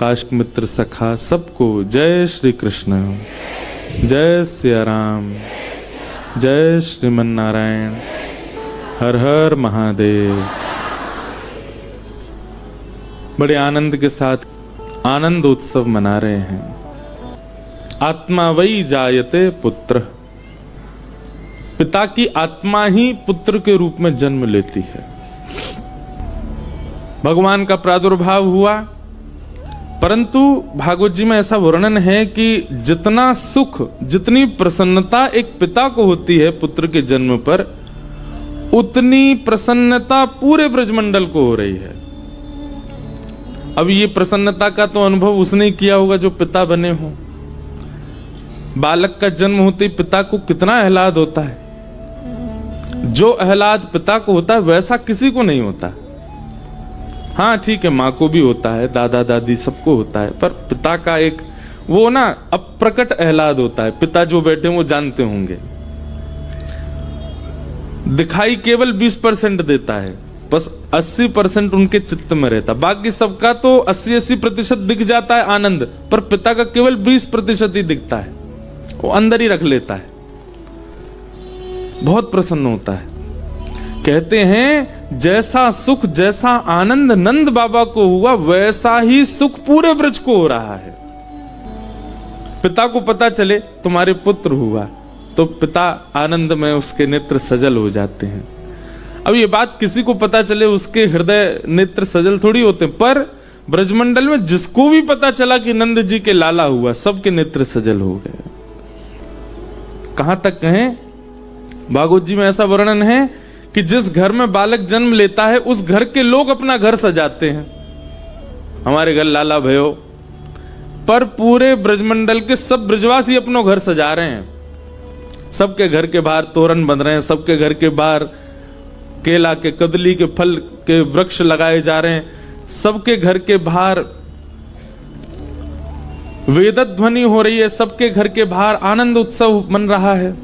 काश मित्र सखा सबको जय श्री कृष्ण, जय सिया राम, जय श्रीमन नारायण, हर हर महादेव। बड़े आनंद के साथ आनंद उत्सव मना रहे हैं। आत्मा वही जायते पुत्र, पिता की आत्मा ही पुत्र के रूप में जन्म लेती है। भगवान का प्रादुर्भाव हुआ, परंतु भागवत जी में ऐसा वर्णन है कि जितना सुख, जितनी प्रसन्नता एक पिता को होती है पुत्र के जन्म पर, उतनी प्रसन्नता पूरे ब्रजमंडल को हो रही है। अब ये प्रसन्नता का तो अनुभव उसने किया होगा जो पिता बने हो। बालक का जन्म होते ही पिता को कितना आह्लाद होता है। जो आह्लाद पिता को होता है वैसा किसी को नहीं होता। हाँ ठीक है, माँ को भी होता है, दादा दादी सबको होता है, पर पिता का एक वो ना अप्रकट आह्लाद होता है। पिता जो बैठे वो जानते होंगे। दिखाई केवल 20% देता है, बस 80% उनके चित्त में रहता। बाकी सबका तो 80-80% दिख जाता है आनंद, पर पिता का केवल 20% ही दिखता है, वो अंदर ही रख लेता है। बहुत प्रसन्न होता है। कहते हैं जैसा सुख, जैसा आनंद नंद बाबा को हुआ, वैसा ही सुख पूरे ब्रज को हो रहा है। पिता को पता चले तुम्हारे पुत्र हुआ, तो पिता आनंद में उसके नेत्र सजल हो जाते हैं। अब ये बात किसी को पता चले उसके हृदय नेत्र सजल थोड़ी होते, पर ब्रजमंडल में जिसको भी पता चला कि नंद जी के लाला हुआ, सबके नेत्र सजल हो गए। कहां तक कहें, भागवत जी में ऐसा वर्णन है कि जिस घर में बालक जन्म लेता है उस घर के लोग अपना घर सजाते हैं। हमारे घर लाला भयो, पर पूरे ब्रजमंडल के सब ब्रजवासी अपनों घर सजा रहे हैं। सबके घर के बाहर तोरण बन रहे हैं, सबके घर के बाहर केला के, कदली के फल के वृक्ष लगाए जा रहे हैं, सबके घर के बाहर वेद ध्वनि हो रही है, सबके घर के बाहर आनंद उत्सव मन रहा है।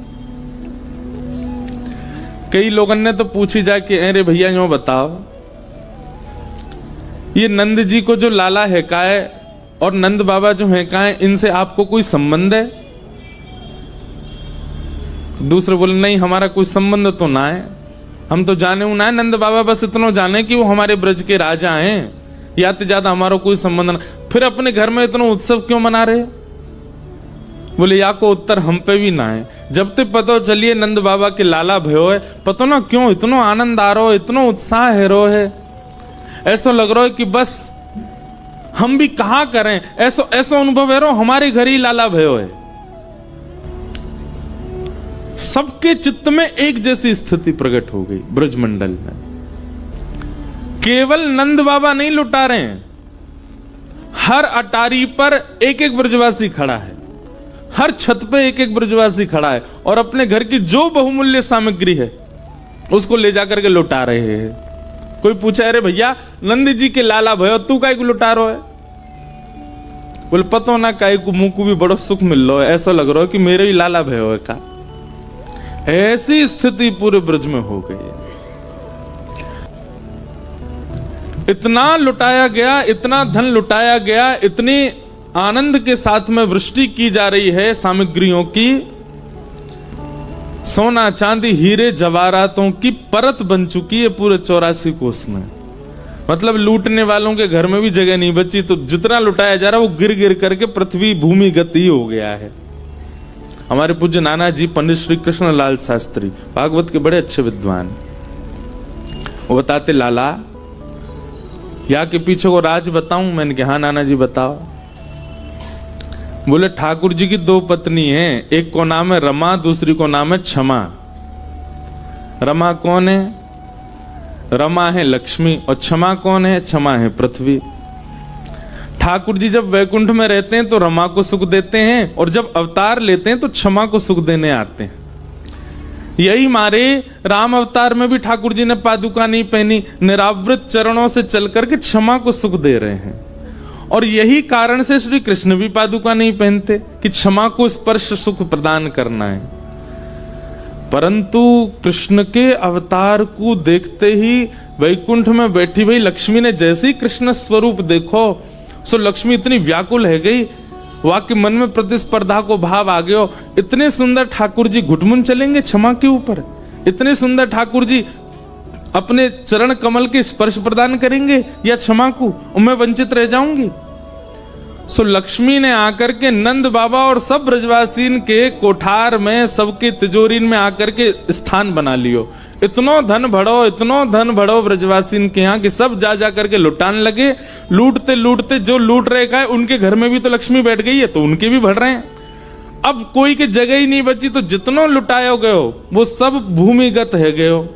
कई लोगों ने तो पूछी जाए कि अरे भैया यूं बताओ, ये नंद जी को जो लाला है का है और नंद बाबा जो है का है, इनसे आपको कोई संबंध है? दूसरे बोले नहीं, हमारा कोई संबंध तो ना है, हम तो जाने ना है नंद बाबा, बस इतना जाने कि वो हमारे ब्रज के राजा हैं, या तो ज्यादा हमारा कोई संबंध ना। फिर अपने घर में इतना उत्सव क्यों मना रहे? बोले या को उत्तर हम पे भी ना है। जब तक पता चलिए नंद बाबा के लाला भयो है, पता ना क्यों इतना आनंद आ रहा है, इतना उत्साह है रो है, ऐसा लग रहा है कि बस हम भी कहा करें। ऐसा ऐसा अनुभव है रो हमारे घर ही लाला भयो है। सबके चित्त में एक जैसी स्थिति प्रकट हो गई ब्रजमंडल में। केवल नंद बाबा नहीं लुटा रहे हैं, हर अटारी पर एक एक ब्रजवासी खड़ा है, हर छत पे एक एक ब्रजवासी खड़ा है और अपने घर की जो बहुमूल्य सामग्री है उसको ले जाकर के लुटा रहे हैं। कोई पूछा अरे भैया नंद जी के लाला भयो तू काहे को लुटा रहा है? बोले पतो ना काहे को, मुंह को भी बड़ो सुख मिल रहा है, ऐसा लग रहा है कि मेरे ही लाला भयो है का। ऐसी स्थिति पूरे ब्रज में हो गई है। इतना लुटाया गया, इतना धन लुटाया गया, इतनी आनंद के साथ में वृष्टि की जा रही है सामग्रियों की। सोना चांदी हीरे जवाहरातों की परत बन चुकी है पूरे 84 कोस में। मतलब लूटने वालों के घर में भी जगह नहीं बची, तो जितना लुटाया जा रहा है वो गिर गिर करके पृथ्वी भूमिगत ही हो गया है। हमारे पूज्य नाना जी पंडित श्री कृष्ण लाल शास्त्री भागवत के बड़े अच्छे विद्वान, वो बताते लाला या के पीछे को राज बताऊं? मैंने कहा हाँ नाना जी बताओ। बोले ठाकुर जी की 2 पत्नी हैं, एक को नाम है रमा, दूसरी को नाम है क्षमा। रमा कौन है? रमा है लक्ष्मी। और क्षमा कौन है? क्षमा है पृथ्वी। ठाकुर जी जब वैकुंठ में रहते हैं तो रमा को सुख देते हैं, और जब अवतार लेते हैं तो क्षमा को सुख देने आते हैं। यही मारे राम अवतार में भी ठाकुर जी ने पादुका नहीं पहनी, निरावृत चरणों से चल करके क्षमा को सुख दे रहे हैं। और यही कारण से श्री कृष्ण भी पादुका नहीं पहनते कि क्षमा को स्पर्श सुख प्रदान करना है। परंतु कृष्ण के अवतार को देखते ही वैकुंठ में बैठी हुई लक्ष्मी ने जैसे ही कृष्ण स्वरूप देखो, सो लक्ष्मी इतनी व्याकुल है गई, वाक्य मन में प्रतिस्पर्धा को भाव आ गयो। इतने सुंदर ठाकुर जी घुटमुन चलेंगे क्षमा के ऊपर, इतने सुंदर ठाकुर जी अपने चरण कमल के स्पर्श प्रदान करेंगे या क्षमा को, मैं वंचित रह जाऊंगी। सो लक्ष्मी ने आकर के नंद बाबा और सब ब्रजवासीन के कोठार में, सबके तिजोरीन में आकर के स्थान बना लियो। इतनो धन भड़ो ब्रजवासीन के यहाँ कि सब जा जा करके लुटान लगे। लूटते लूटते जो लूट रहे का है, उनके घर में भी तो लक्ष्मी बैठ गई है, तो उनके भी बढ़ रहे हैं। अब कोई की जगह ही नहीं बची, तो जितनो लुटायो गयो वो सब भूमिगत है गयो।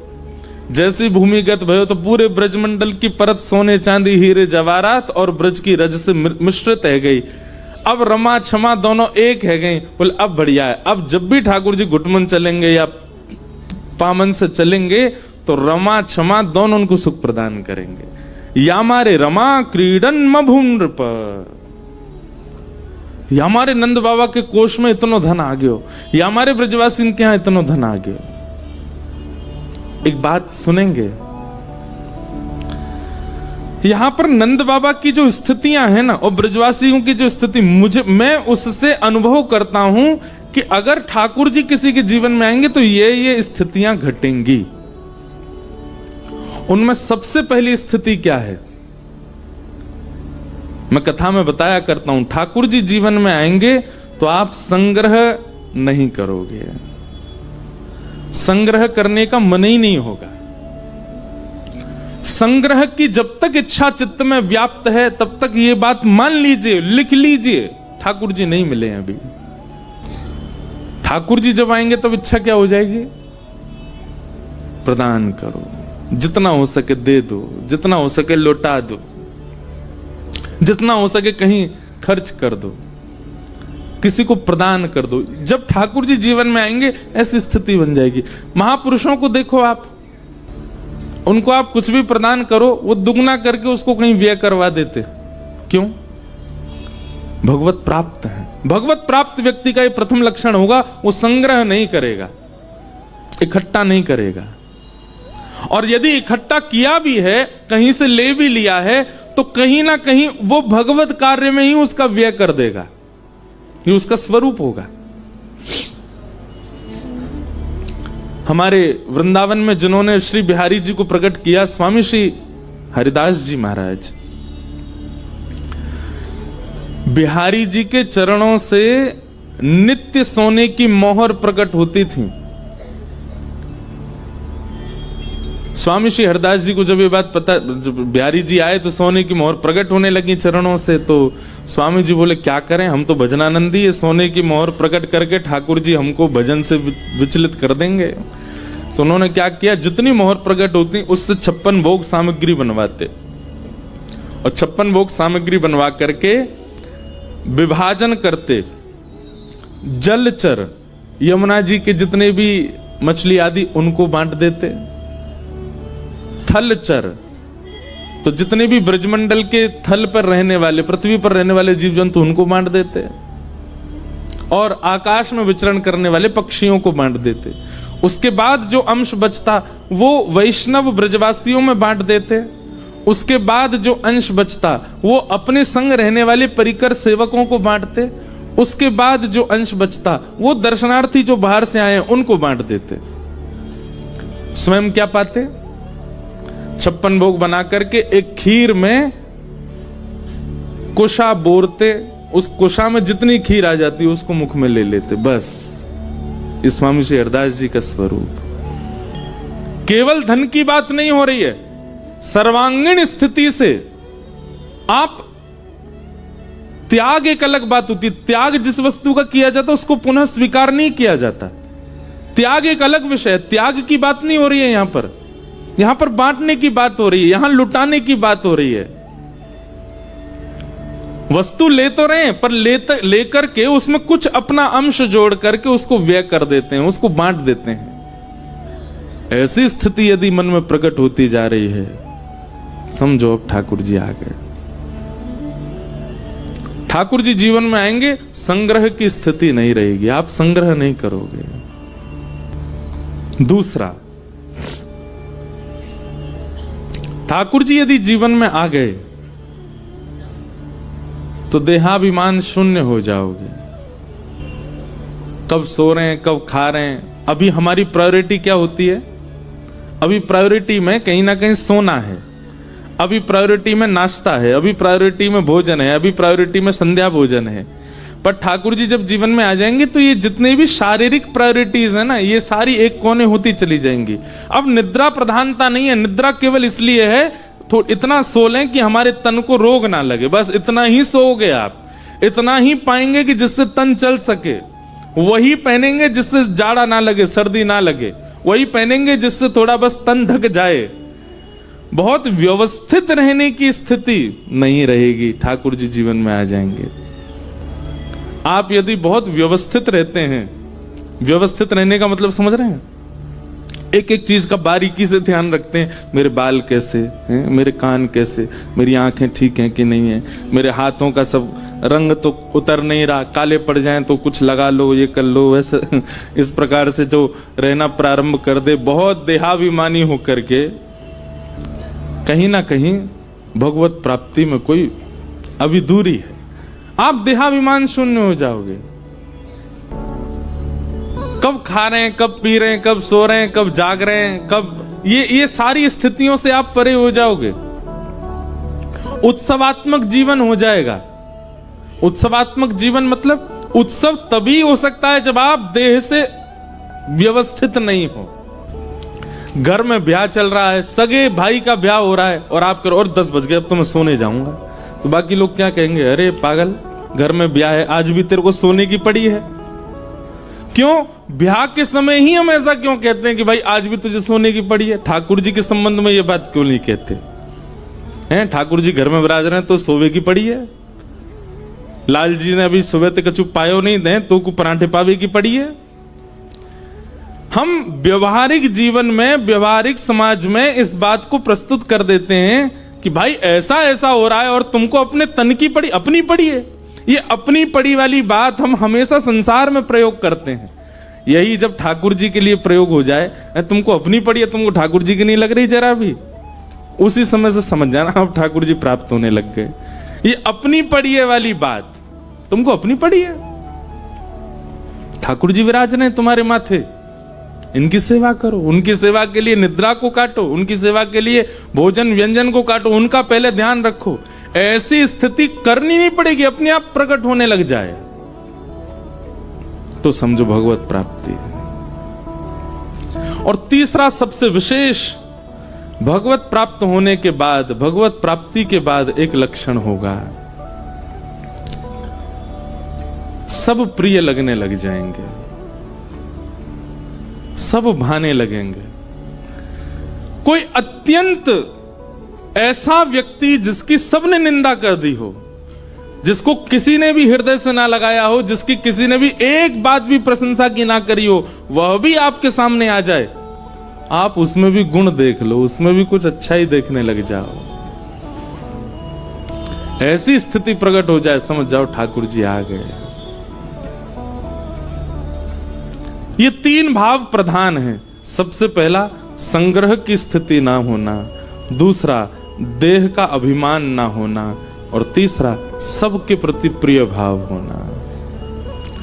जैसी भूमिगत भयो तो पूरे ब्रजमंडल की परत सोने चांदी हीरे जवाहरात और ब्रज की रज से मिश्रित है गई। अब रमा क्षमा दोनों एक है गई। बोले अब बढ़िया है, अब जब भी ठाकुर जी घुटमन चलेंगे या पामन से चलेंगे तो रमा क्षमा दोनों उनको सुख प्रदान करेंगे। या हमारे रमा क्रीडन मभुन पर, या हमारे नंद बाबा के कोष में इतनो धन आ गयो, या हमारे ब्रजवासी के यहां इतनो धन आ गयो। एक बात सुनेंगे, यहां पर नंद बाबा की जो स्थितियां हैं ना और ब्रजवासियों की जो स्थिति, मैं उससे अनुभव करता हूं कि अगर ठाकुर जी किसी के जीवन में आएंगे तो ये स्थितियां घटेंगी। उनमें सबसे पहली स्थिति क्या है, मैं कथा में बताया करता हूं, ठाकुर जी जीवन में आएंगे तो आप संग्रह नहीं करोगे, संग्रह करने का मन ही नहीं होगा। संग्रह की जब तक इच्छा चित्त में व्याप्त है तब तक ये बात मान लीजिए, लिख लीजिए, ठाकुर जी नहीं मिले अभी। ठाकुर जी जब आएंगे तब इच्छा क्या हो जाएगी, प्रदान करो, जितना हो सके दे दो, जितना हो सके लौटा दो, जितना हो सके कहीं खर्च कर दो, किसी को प्रदान कर दो। जब ठाकुर जी जीवन में आएंगे ऐसी स्थिति बन जाएगी। महापुरुषों को देखो आप, उनको आप कुछ भी प्रदान करो वो दुगना करके उसको कहीं व्यय करवा देते। क्यों? भगवत प्राप्त है। भगवत प्राप्त व्यक्ति का ये प्रथम लक्षण होगा, वो संग्रह नहीं करेगा, इकट्ठा नहीं करेगा। और यदि इकट्ठा किया भी है, कहीं से ले भी लिया है, तो कहीं ना कहीं वो भगवत कार्य में ही उसका व्यय कर देगा, ये उसका स्वरूप होगा। हमारे वृंदावन में जिन्होंने श्री बिहारी जी को प्रकट किया, स्वामी श्री हरिदास जी महाराज, बिहारी जी के चरणों से नित्य सोने की मोहर प्रकट होती थी। स्वामी श्री हरदास जी को जब ये बात पता, जब बिहारी जी आए तो सोने की मोहर प्रकट होने लगी चरणों से, तो स्वामी जी बोले क्या करें, हम तो भजनानंदी है, सोने की मोहर प्रकट करके ठाकुर जी हमको भजन से विचलित कर देंगे। तो उन्होंने क्या किया, जितनी मोहर प्रकट होती उससे 56 भोग सामग्री बनवाते, और 56 भोग सामग्री बनवा करके विभाजन करते। जलचर यमुना जी के जितने भी मछली आदि उनको बांट देते। थलचर तो जितने भी ब्रजमंडल के थल पर रहने वाले, पृथ्वी पर रहने वाले जीव जंतु उनको बांट देते, और आकाश में विचरण करने वाले पक्षियों को बांट देते। उसके बाद जो अंश बचता वो वैष्णव ब्रजवासियों में बांट देते। उसके बाद जो अंश बचता वो अपने संग रहने वाले परिकर सेवकों को बांटते। उसके बाद जो अंश बचता वो दर्शनार्थी जो बाहर से आए उनको बांट देते। स्वयं क्या पाते, 56 भोग बना करके एक खीर में कुशा बोरते, उस कुशा में जितनी खीर आ जाती उसको मुख में ले लेते। बस इस स्वामी श्री हरदास जी का स्वरूप। केवल धन की बात नहीं हो रही है, सर्वांगीण स्थिति से आप त्याग, एक अलग बात होती है। त्याग जिस वस्तु का किया जाता उसको पुनः स्वीकार नहीं किया जाता। त्याग एक अलग विषय है, त्याग की बात नहीं हो रही है यहां पर बांटने की बात हो रही है, यहां लुटाने की बात हो रही है। वस्तु ले तो रहे हैं पर लेकर के उसमें कुछ अपना अंश जोड़ करके उसको व्यय कर देते हैं, उसको बांट देते हैं। ऐसी स्थिति यदि मन में प्रकट होती जा रही है, समझो अब ठाकुर जी आ गए। ठाकुर जी जीवन में आएंगे, संग्रह की स्थिति नहीं रहेगी, आप संग्रह नहीं करोगे। दूसरा, ठाकुर जी यदि जीवन में आ गए तो देहाभिमान शून्य हो जाओगे। कब सो रहे हैं, कब खा रहे हैं, अभी हमारी प्रायोरिटी क्या होती है? अभी प्रायोरिटी में कहीं ना कहीं सोना है, अभी प्रायोरिटी में नाश्ता है, अभी प्रायोरिटी में भोजन है, अभी प्रायोरिटी में संध्या भोजन है। पर ठाकुर जी जब जीवन में आ जाएंगे तो ये जितने भी शारीरिक प्रायोरिटीज है ना, ये सारी एक कोने होती चली जाएंगी। अब निद्रा प्रधानता नहीं है, निद्रा केवल इसलिए है तो इतना सो लें कि हमारे तन को रोग ना लगे, बस इतना ही सोओगे आप, इतना ही पाएंगे कि जिससे तन चल सके, वही पहनेंगे जिससे जाड़ा ना लगे, सर्दी ना लगे, वही पहनेंगे जिससे थोड़ा बस तन ढक जाए। बहुत व्यवस्थित रहने की स्थिति नहीं रहेगी, ठाकुर जी जीवन में आ जाएंगे। आप यदि बहुत व्यवस्थित रहते हैं, व्यवस्थित रहने का मतलब समझ रहे हैं, एक एक चीज का बारीकी से ध्यान रखते हैं, मेरे बाल कैसे हैं, मेरे कान कैसे, मेरी आंखें ठीक हैं कि नहीं है, मेरे हाथों का सब रंग तो उतर नहीं रहा, काले पड़ जाएं तो कुछ लगा लो, ये कर लो, वैसे इस प्रकार से जो रहना प्रारंभ कर दे, बहुत देहाभिमानी होकर के कहीं ना कहीं भगवत प्राप्ति में कोई अभी दूरी है। आप देहाभिमान शून्य हो जाओगे। कब खा रहे हैं, कब पी रहे हैं, कब सो रहे हैं, कब जाग रहे हैं, कब ये सारी स्थितियों से आप परे हो जाओगे। उत्सवात्मक जीवन हो जाएगा। उत्सवात्मक जीवन मतलब उत्सव तभी हो सकता है जब आप देह से व्यवस्थित नहीं हो। घर में ब्याह चल रहा है, सगे भाई का ब्याह हो रहा है और आप करो और 10 बज गए, अब तो मैं सोने जाऊंगा, तो बाकी लोग क्या कहेंगे, अरे पागल, घर में ब्याह है, आज भी तेरे को सोने की पड़ी है। क्यों? ब्याह के समय ही हम ऐसा क्यों कहते हैं कि भाई आज भी तुझे सोने की पड़ी है? ठाकुर जी के संबंध में ये बात क्यों नहीं कहते हैं? ठाकुर जी घर में विराज रहे हैं तो सोवे की पड़ी है। लाल जी ने अभी सुबह तक कछु पायो नहीं दे तो को पराठे पावे की पड़ी है। हम व्यवहारिक जीवन में, व्यवहारिक समाज में इस बात को प्रस्तुत कर देते हैं कि भाई ऐसा ऐसा हो रहा है और तुमको अपने तन की पड़ी, अपनी पड़ी है। ये अपनी पड़ी वाली बात हम हमेशा संसार में प्रयोग करते हैं। यही जब ठाकुर जी के लिए प्रयोग हो जाए, तुमको अपनी पड़ी है, तुमको ठाकुर जी की नहीं लग रही जरा भी, उसी समय से समझ जाना अब ठाकुर जी प्राप्त होने लग गए। ये अपनी पड़ी है वाली बात तुमको अपनी पड़ी है। ठाकुर जी विराज रहे तुम्हारे माथे, इनकी सेवा करो, उनकी सेवा के लिए निद्रा को काटो, उनकी सेवा के लिए भोजन व्यंजन को काटो, उनका पहले ध्यान रखो। ऐसी स्थिति करनी नहीं पड़ेगी, अपने आप प्रकट होने लग जाए तो समझो भगवत प्राप्ति। और तीसरा सबसे विशेष, भगवत प्राप्त होने के बाद, भगवत प्राप्ति के बाद एक लक्षण होगा, सब प्रिय लगने लग जाएंगे, सब भाने लगेंगे। कोई अत्यंत ऐसा व्यक्ति जिसकी सबने निंदा कर दी हो, जिसको किसी ने भी हृदय से ना लगाया हो, जिसकी किसी ने भी एक बात भी प्रशंसा की ना करी हो, वह भी आपके सामने आ जाए, आप उसमें भी गुण देख लो, उसमें भी कुछ अच्छा ही देखने लग जाओ। ऐसी स्थिति प्रकट हो जाए, समझ जाओ ठाकुर जी आ गए। ये 3 भाव प्रधान हैं। सबसे पहला संग्रह की स्थिति ना होना, दूसरा देह का अभिमान ना होना, और तीसरा सबके प्रति प्रिय भाव होना।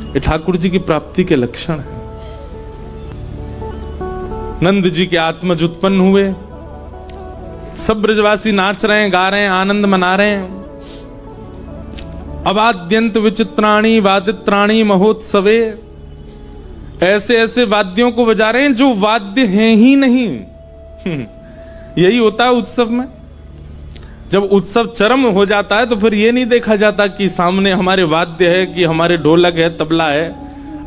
ये ठाकुर जी की प्राप्ति के लक्षण है। नंद जी के आत्मज उत्पन्न हुए, सब ब्रजवासी नाच रहे हैं, गा रहे हैं, आनंद मना रहे हैं। अवाद्यंत विचित्राणी वादित्राणी महोत्सवे, ऐसे ऐसे वाद्यों को बजा रहे हैं जो वाद्य हैं ही नहीं। यही होता है उत्सव में। जब उत्सव चरम हो जाता है तो फिर ये नहीं देखा जाता कि सामने हमारे वाद्य है, कि हमारे ढोलक है, तबला है,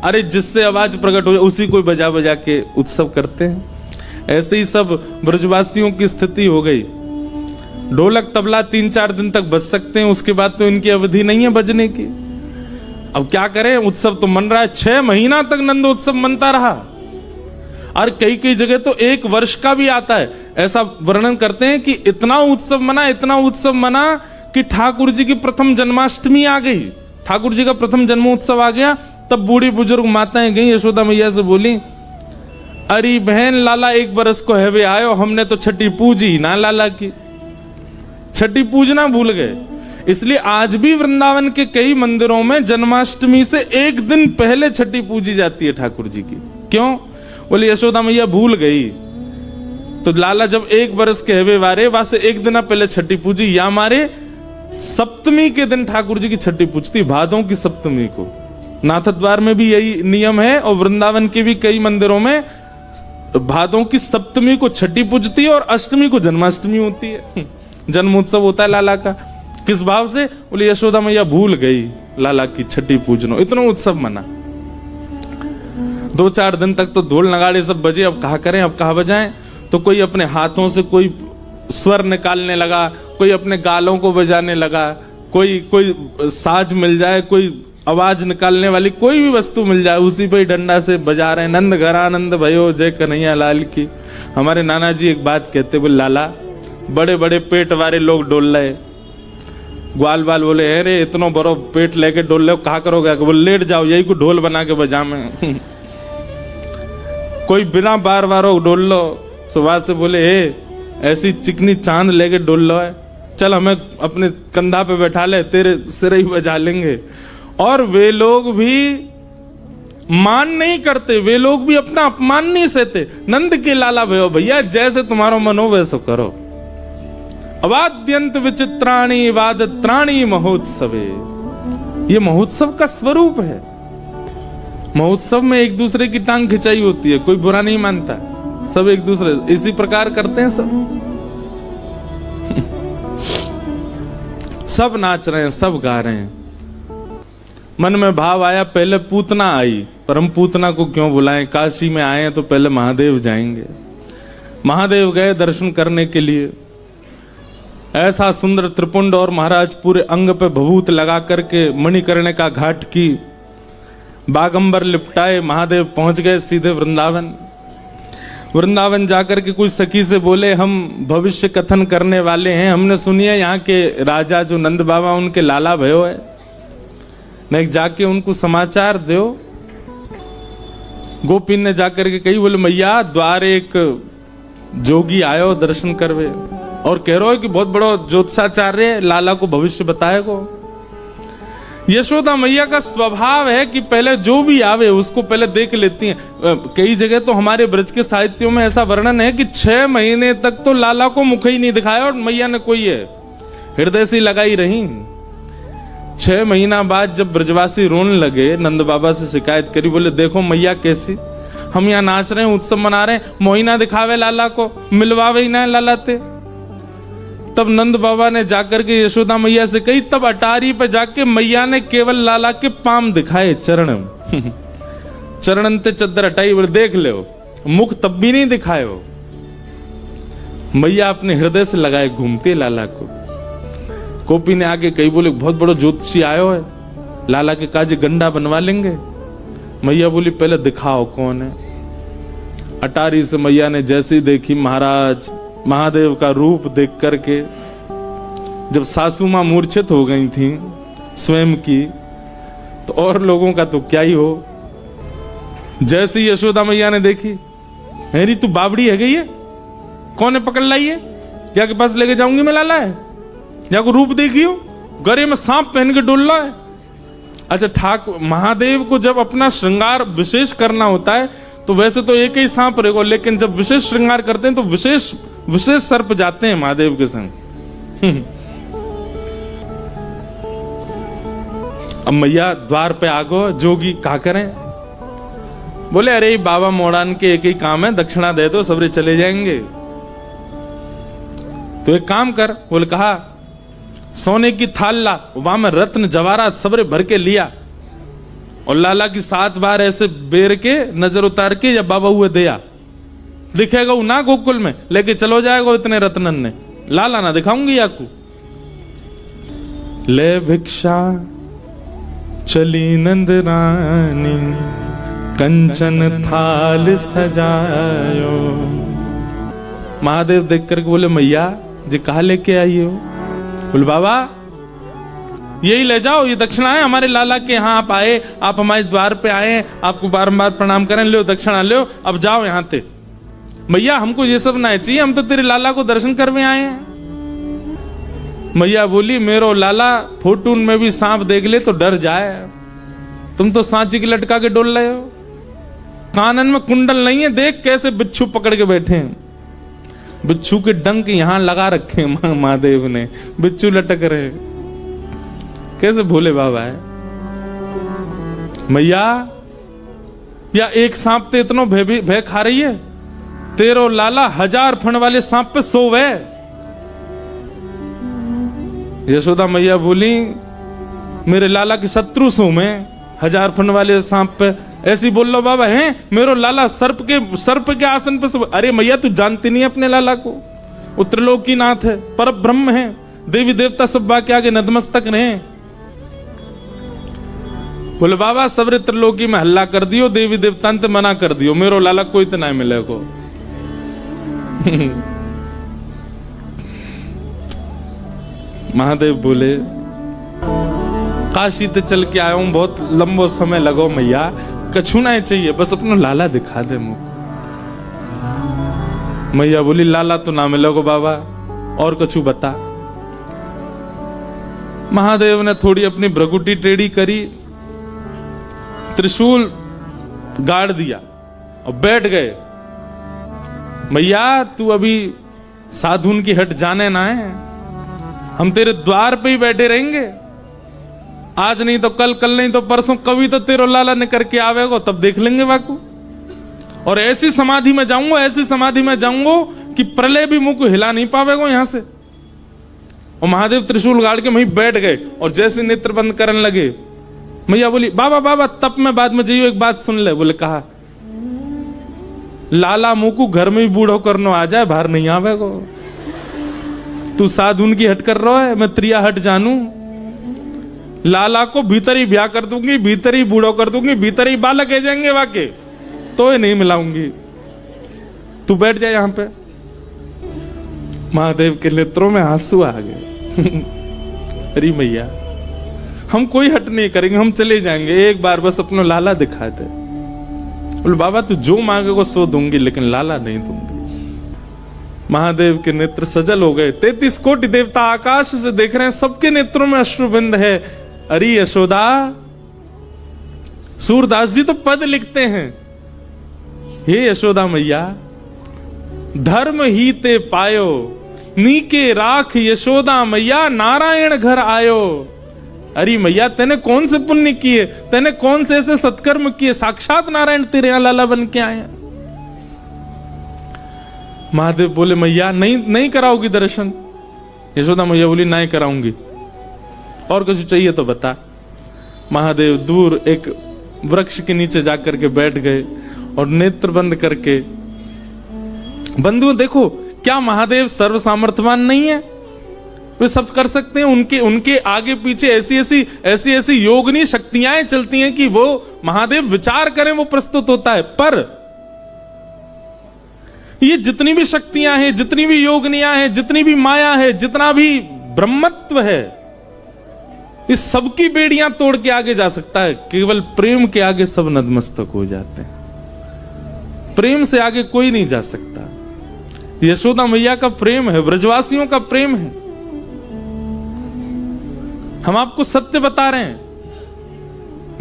अरे जिससे आवाज प्रकट हो उसी को बजा बजा के उत्सव करते हैं। ऐसे ही सब ब्रजवासियों की स्थिति हो गई। ढोलक तबला 3-4 दिन तक बज सकते हैं, उसके बाद तो इनकी अवधि नहीं है बजने की। अब क्या करें, उत्सव तो मन रहा है, 6 महीना तक नंदोत्सव मनता रहा, और कई कई जगह तो 1 वर्ष का भी आता है। ऐसा वर्णन करते हैं कि इतना उत्सव मना, इतना उत्सव मना कि ठाकुर जी की प्रथम जन्माष्टमी आ गई, ठाकुर जी का प्रथम जन्मोत्सव आ गया। तब बूढ़ी बुजुर्ग माताएं गई यशोदा मैया से, बोली अरे बहन लाला 1 बरस को है वे आयो, हमने तो छठी पूजी ना लाला की। छठी पूजना भूल गए। इसलिए आज भी वृंदावन के कई मंदिरों में जन्माष्टमी से एक दिन पहले छठी पूजी जाती है ठाकुर जी की। क्यों? बोले यशोदा मैया भूल गई, तो लाला जब 1 बरस के हवे वारे वहां से एक दिन पहले छठी पूजी, या मारे सप्तमी के दिन ठाकुर जी की छठी पूजती, भादों की सप्तमी को। नाथ द्वार में भी यही नियम है और वृंदावन के भी कई मंदिरों में भादों की सप्तमी को छठी पूजती है और अष्टमी को जन्माष्टमी होती है, जन्मोत्सव होता है लाला का। किस भाव से? बोले यशोदा मैया भूल गई लाला की छठी पूजनो, इतना उत्सव मना। 2-4 दिन तक तो ढोल नगाड़े सब बजे, अब कहा करें, अब कहा बजाएं। तो कोई अपने हाथों से कोई स्वर निकालने लगा, कोई अपने गालों को बजाने लगा, कोई साज मिल जाए, कोई आवाज निकालने वाली कोई भी वस्तु मिल जाए, उसी पे डंडा से बजा रहे हैं, नंद घरानंद भयो जय कन्हैया लाल की। हमारे नाना जी एक बात कहते, बोले लाला बड़े बड़े पेट वाले लोग डोल रहे। ग्वाल बाल बोले अरे इतना बड़ो पेट लेके डोल रहे हो, कहा करोगे? बोले लेट जाओ, यही को ढोल बना के बजा में। कोई बिना बार बार डोल लो। सुबह से बोले ऐसी चिकनी चांद लेके डोल लो है, चल हमें अपने कंधा पे बैठा ले, तेरे सिर ही बजा लेंगे। और वे लोग भी मान नहीं करते, वे लोग भी अपना अपमान नहीं सहते। नंद के लाला भयो भैया, जैसे तुम्हारा मन हो वैसे करो। अवाद्यंत विचित्राणी वादत्राणी महोत्सवे, ये महोत्सव का स्वरूप है। महोत्सव में एक दूसरे की टांग खिंचाई होती है, कोई बुरा नहीं मानता, सब एक दूसरे इसी प्रकार करते हैं सब। सब नाच रहे हैं, सब गा रहे हैं। मन में भाव आया, पहले पूतना आई, पर हम पूतना को क्यों बुलाएं? काशी में आए हैं तो पहले महादेव जाएंगे। महादेव गए दर्शन करने के लिए, ऐसा सुंदर त्रिपुंड और महाराज पूरे अंग पे भभूत लगा करके मणिकर्णिका घाट की बागंबर लिपटाए महादेव पहुंच गए सीधे वृंदावन। वृंदावन जाकर के कुछ सखी से बोले हम भविष्य कथन करने वाले हैं, हमने सुनी है यहाँ के राजा जो नंद बाबा उनके लाला भयो है, नहीं जाके उनको समाचार दो। गोपी ने जाकर के कही, बोले मैया द्वार एक जोगी आयो दर्शन करवे और कह रहा है कि बहुत बड़ा ज्योतिषाचार्य लाला को भविष्य बताएगो। यशोदा मैया का स्वभाव है कि पहले जो भी आवे उसको पहले देख लेती हैं। कई जगह तो हमारे ब्रज के साहित्यों में ऐसा वर्णन है कि 6 महीने तक तो लाला को मुख ही नहीं दिखाया और मैया ने कोई है हृदय से लगाई रही। 6 महीना बाद जब ब्रजवासी रोने लगे, नंद बाबा से शिकायत करी, बोले देखो मैया कैसी, हम यहाँ नाच रहे हैं, उत्सव मना रहे हैं, मोहिना दिखावे लाला को, मिलवावे ही ना लाला ते। तब नंद बाबा ने जाकर के यशोदा मैया से कही, तब अटारी पे जाके मैया ने केवल लाला के पाम दिखाए, चरण चरणंते चद्दर हटाई, बोले देख ले, मुख तब भी नहीं दिखाए हो। मैया अपने हृदय से लगाए घूमते लाला को। गोपी ने आगे कही, बोले बहुत बड़ो ज्योतिषी आयो है, लाला के काज गंडा बनवा लेंगे। मैया बोली पहले दिखाओ कौन है। अटारी से मैया ने जैसी देखी महाराज महादेव का रूप देख करके, जब सासू मां मूर्छित हो गई थी स्वयं की, तो और लोगों का तो क्या ही हो। जैसी यशोदा मैया ने देखी, हेरी तू बाबड़ी है गई है, कौन है पकड़ लाई है, जाके पास लेके जाऊंगी मैं लाला है, जाको रूप देखियो, गले में सांप पहन के डोल रहा है। अच्छा ठाकुर महादेव को जब अपना श्रृंगार विशेष करना होता है तो वैसे तो एक ही सांप रहेगा, लेकिन जब विशेष श्रृंगार करते हैं तो विशेष सर्प जाते हैं महादेव के संग। अब मैया द्वार पे आगो, जोगी क्या करें? बोले अरे बाबा मोड़ान के एक ही काम है, दक्षिणा दे दो सबरे चले जाएंगे। तो एक काम कर, बोले कहा सोने की थाल ला, वहां में रत्न जवाहरात सबरे भर के लिया और लाला की 7 बार ऐसे बेर के नजर उतार के या बाबा हुए दिया, दिखेगा वो ना गोकुल में लेके चलो जाएगा इतने रत्नन ने, लाला ना दिखाऊंगी आपको। ले भिक्षा चली नंद रानी, कंचन थाल सजायो। महादेव देख करके बोले मैया जी कहा लेके आई हो? बोले बाबा यही ले जाओ, ये दक्षिणा है हमारे लाला के यहाँ, आप आए, आप हमारे द्वार पे आए, आपको बारंबार प्रणाम करें, लो दक्षिणा लो, अब जाओ यहाँ से। मैया हमको ये सब ना चाहिए, हम तो तेरे लाला को दर्शन करने आए हैं। मैया बोली मेरो लाला फोटून में भी सांप देख ले तो डर जाए, तुम तो सांची की लटका के डोल रहे हो, कानन में कुंडल नहीं है, देख कैसे बिच्छू पकड़ के बैठे हैं, बिच्छू के डंक यहां लगा रखे महादेव ने, बिच्छू लटक रहे, कैसे भोले बाबा है। मैया या एक सांप ते इतनो भय खा रही है, तेरो लाला 1000 फण वाले सांप पे सोवे। यशोदा मैया बोली मेरे लाला की शत्रु सो मैं 1000 फण वाले सांप पे ऐसी बोल लो बाबा हैं, मेरो लाला सर्प के आसन पे सो। अरे मैया तू जानती नहीं अपने लाला को, उत्तरलोकीनाथ है, पर ब्रह्म है, देवी देवता सब बाकी आगे नतमस्तक रहे। बोले बाबा सबरे त्रिलोकी में हल्ला कर दियो, देवी देवता ने मना कर दियो, मेरो लाला कोई तो नहीं मिले को। महादेव बोले काशी ते चल के आया हूं, बहुत लंबो समय लगो मैया, कछु ना चाहिए, बस अपना लाला दिखा दे मुझको। मैया बोली लाला तो ना मिलोगे बाबा, और कछु बता। महादेव ने थोड़ी अपनी भ्रगुटी टेढ़ी करी, त्रिशूल गाड़ दिया और बैठ गए। मैया तू अभी साधुन की हट जाने ना है, हम तेरे द्वार पे ही बैठे रहेंगे, आज नहीं तो कल, कल नहीं तो परसों, कभी तो तेरो लाला ने करके आवेगो, तब देख लेंगे बाकू। और ऐसी समाधि में जाऊंगा, ऐसी समाधि में जाऊंगा कि प्रलय भी मुंह को हिला नहीं पावेगो यहां से। और महादेव त्रिशूल गाड़ के वहीं बैठ गए और जैसे नेत्र बंद करने लगे, मैया बोली बाबा बाबा तब में बाद में जाइयो, एक बात सुन ले। बोले कहा लाला मुंह को घर में ही बूढ़ो करनो आ जाए, बाहर नहीं आवेगो। तू साधुन की हट कर रहा है, मैं त्रिया हट जानू। लाला को भीतर ही ब्याह कर दूंगी, भीतर ही बूढ़ो कर दूंगी, भीतर ही बालक है जाएंगे वाके, तो ये नहीं मिलाऊंगी, तू बैठ जाए यहां पे। महादेव के नेत्रों में आंसू आ गए। अरे मैया हम कोई हट नहीं करेंगे, हम चले जाएंगे, एक बार बस अपना लाला दिखा दे। बोले बाबा तू जो मांगेगा सो दूंगी, लेकिन लाला नहीं दूंगी। महादेव के नेत्र सजल हो गए, 33 कोटि देवता आकाश से देख रहे हैं, सबके नेत्रों में अश्रुबिंद है। अरे यशोदा, सूरदास जी तो पद लिखते हैं, हे यशोदा मैया धर्म ही ते पायो, नीके राख यशोदा मैया, नारायण घर आयो। अरे मैया तेने कौन से पुण्य किए, तेने कौन से ऐसे सत्कर्म किए, साक्षात नारायण तेरे यहां लाला बन के आए। महादेव बोले मैया नहीं कराओगी दर्शन। यशोदा मैया बोली नहीं कराऊंगी, और कुछ चाहिए तो बता। महादेव दूर एक वृक्ष के नीचे जाकर के बैठ गए और नेत्र बंद करके। बंधुओं देखो, क्या महादेव सर्व सामर्थ्यवान नहीं है? वे सब कर सकते हैं। उनके आगे पीछे ऐसी योगनी शक्तियां चलती हैं कि वो महादेव विचार करें वो प्रस्तुत होता है। पर ये जितनी भी शक्तियां हैं, जितनी भी योगनियां हैं, जितनी भी माया है, जितना भी ब्रह्मत्व है, इस सबकी बेड़ियां तोड़ के आगे जा सकता है। केवल प्रेम के आगे सब नतमस्तक हो जाते हैं। प्रेम से आगे कोई नहीं जा सकता। यशोदा मैया का प्रेम है, ब्रजवासियों का प्रेम है। हम आपको सत्य बता रहे हैं,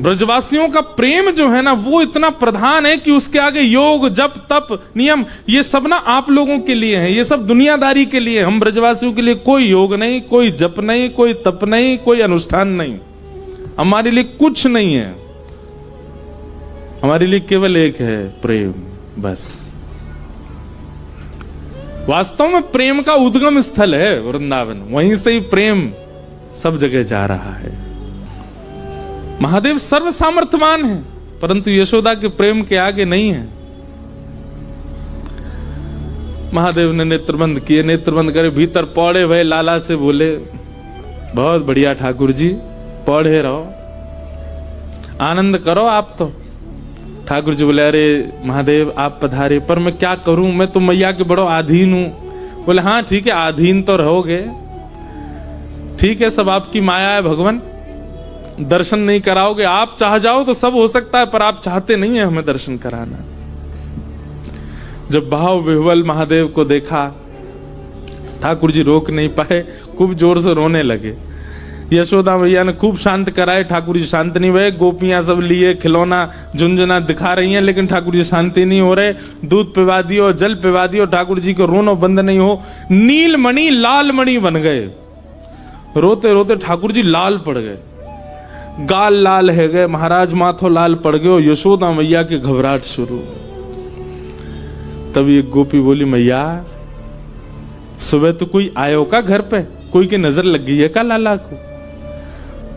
ब्रजवासियों का प्रेम जो है ना वो इतना प्रधान है कि उसके आगे योग जप तप नियम ये सब ना आप लोगों के लिए है, ये सब दुनियादारी के लिए। हम ब्रजवासियों के लिए कोई योग नहीं, कोई जप नहीं, कोई तप नहीं, कोई अनुष्ठान नहीं, हमारे लिए कुछ नहीं है। हमारे लिए केवल एक है प्रेम, बस। वास्तव में प्रेम का उद्गम स्थल है वृंदावन, वहीं से ही प्रेम सब जगह जा रहा है। महादेव सर्व सामर्थ्यवान है, परंतु यशोदा के प्रेम के आगे नहीं है। महादेव ने नेत्रबंद किए, नेत्रबंद करे, भीतर पौड़े भय लाला से बोले बहुत बढ़िया ठाकुर जी, पौड़े रहो, आनंद करो आप तो। ठाकुर जी बोले अरे महादेव आप पधारे, पर मैं क्या करूं, मैं तो मैया के बड़ो आधीन हूं। बोले हाँ ठीक है, आधीन तो रहोगे, ठीक है, सब आपकी माया है भगवान, दर्शन नहीं कराओगे। आप चाह जाओ तो सब हो सकता है, पर आप चाहते नहीं है हमें दर्शन कराना। जब भाव विह्वल महादेव को देखा ठाकुर जी रोक नहीं पाए, खूब जोर से रोने लगे। यशोदा मैया ने खूब शांत कराए, ठाकुर जी शांत नहीं हुए। गोपियां सब लिए खिलौना झुंझुना दिखा रही हैं, लेकिन ठाकुर जी शांति नहीं हो रहे। दूध पिवा दियो, जल पिवा दियो, ठाकुर जी को रोनो बंद नहीं हो। नीलमणि लाल मणि बन गए। रोते रोते ठाकुर जी लाल पड़ गए, गाल लाल है गए, महाराज माथो लाल पड़ गए। यशोदा मैया की घबराहट शुरू। तब एक गोपी बोली, मैया सुबह तो कोई आयो का घर पे, कोई की नजर लग गई है का लाला को?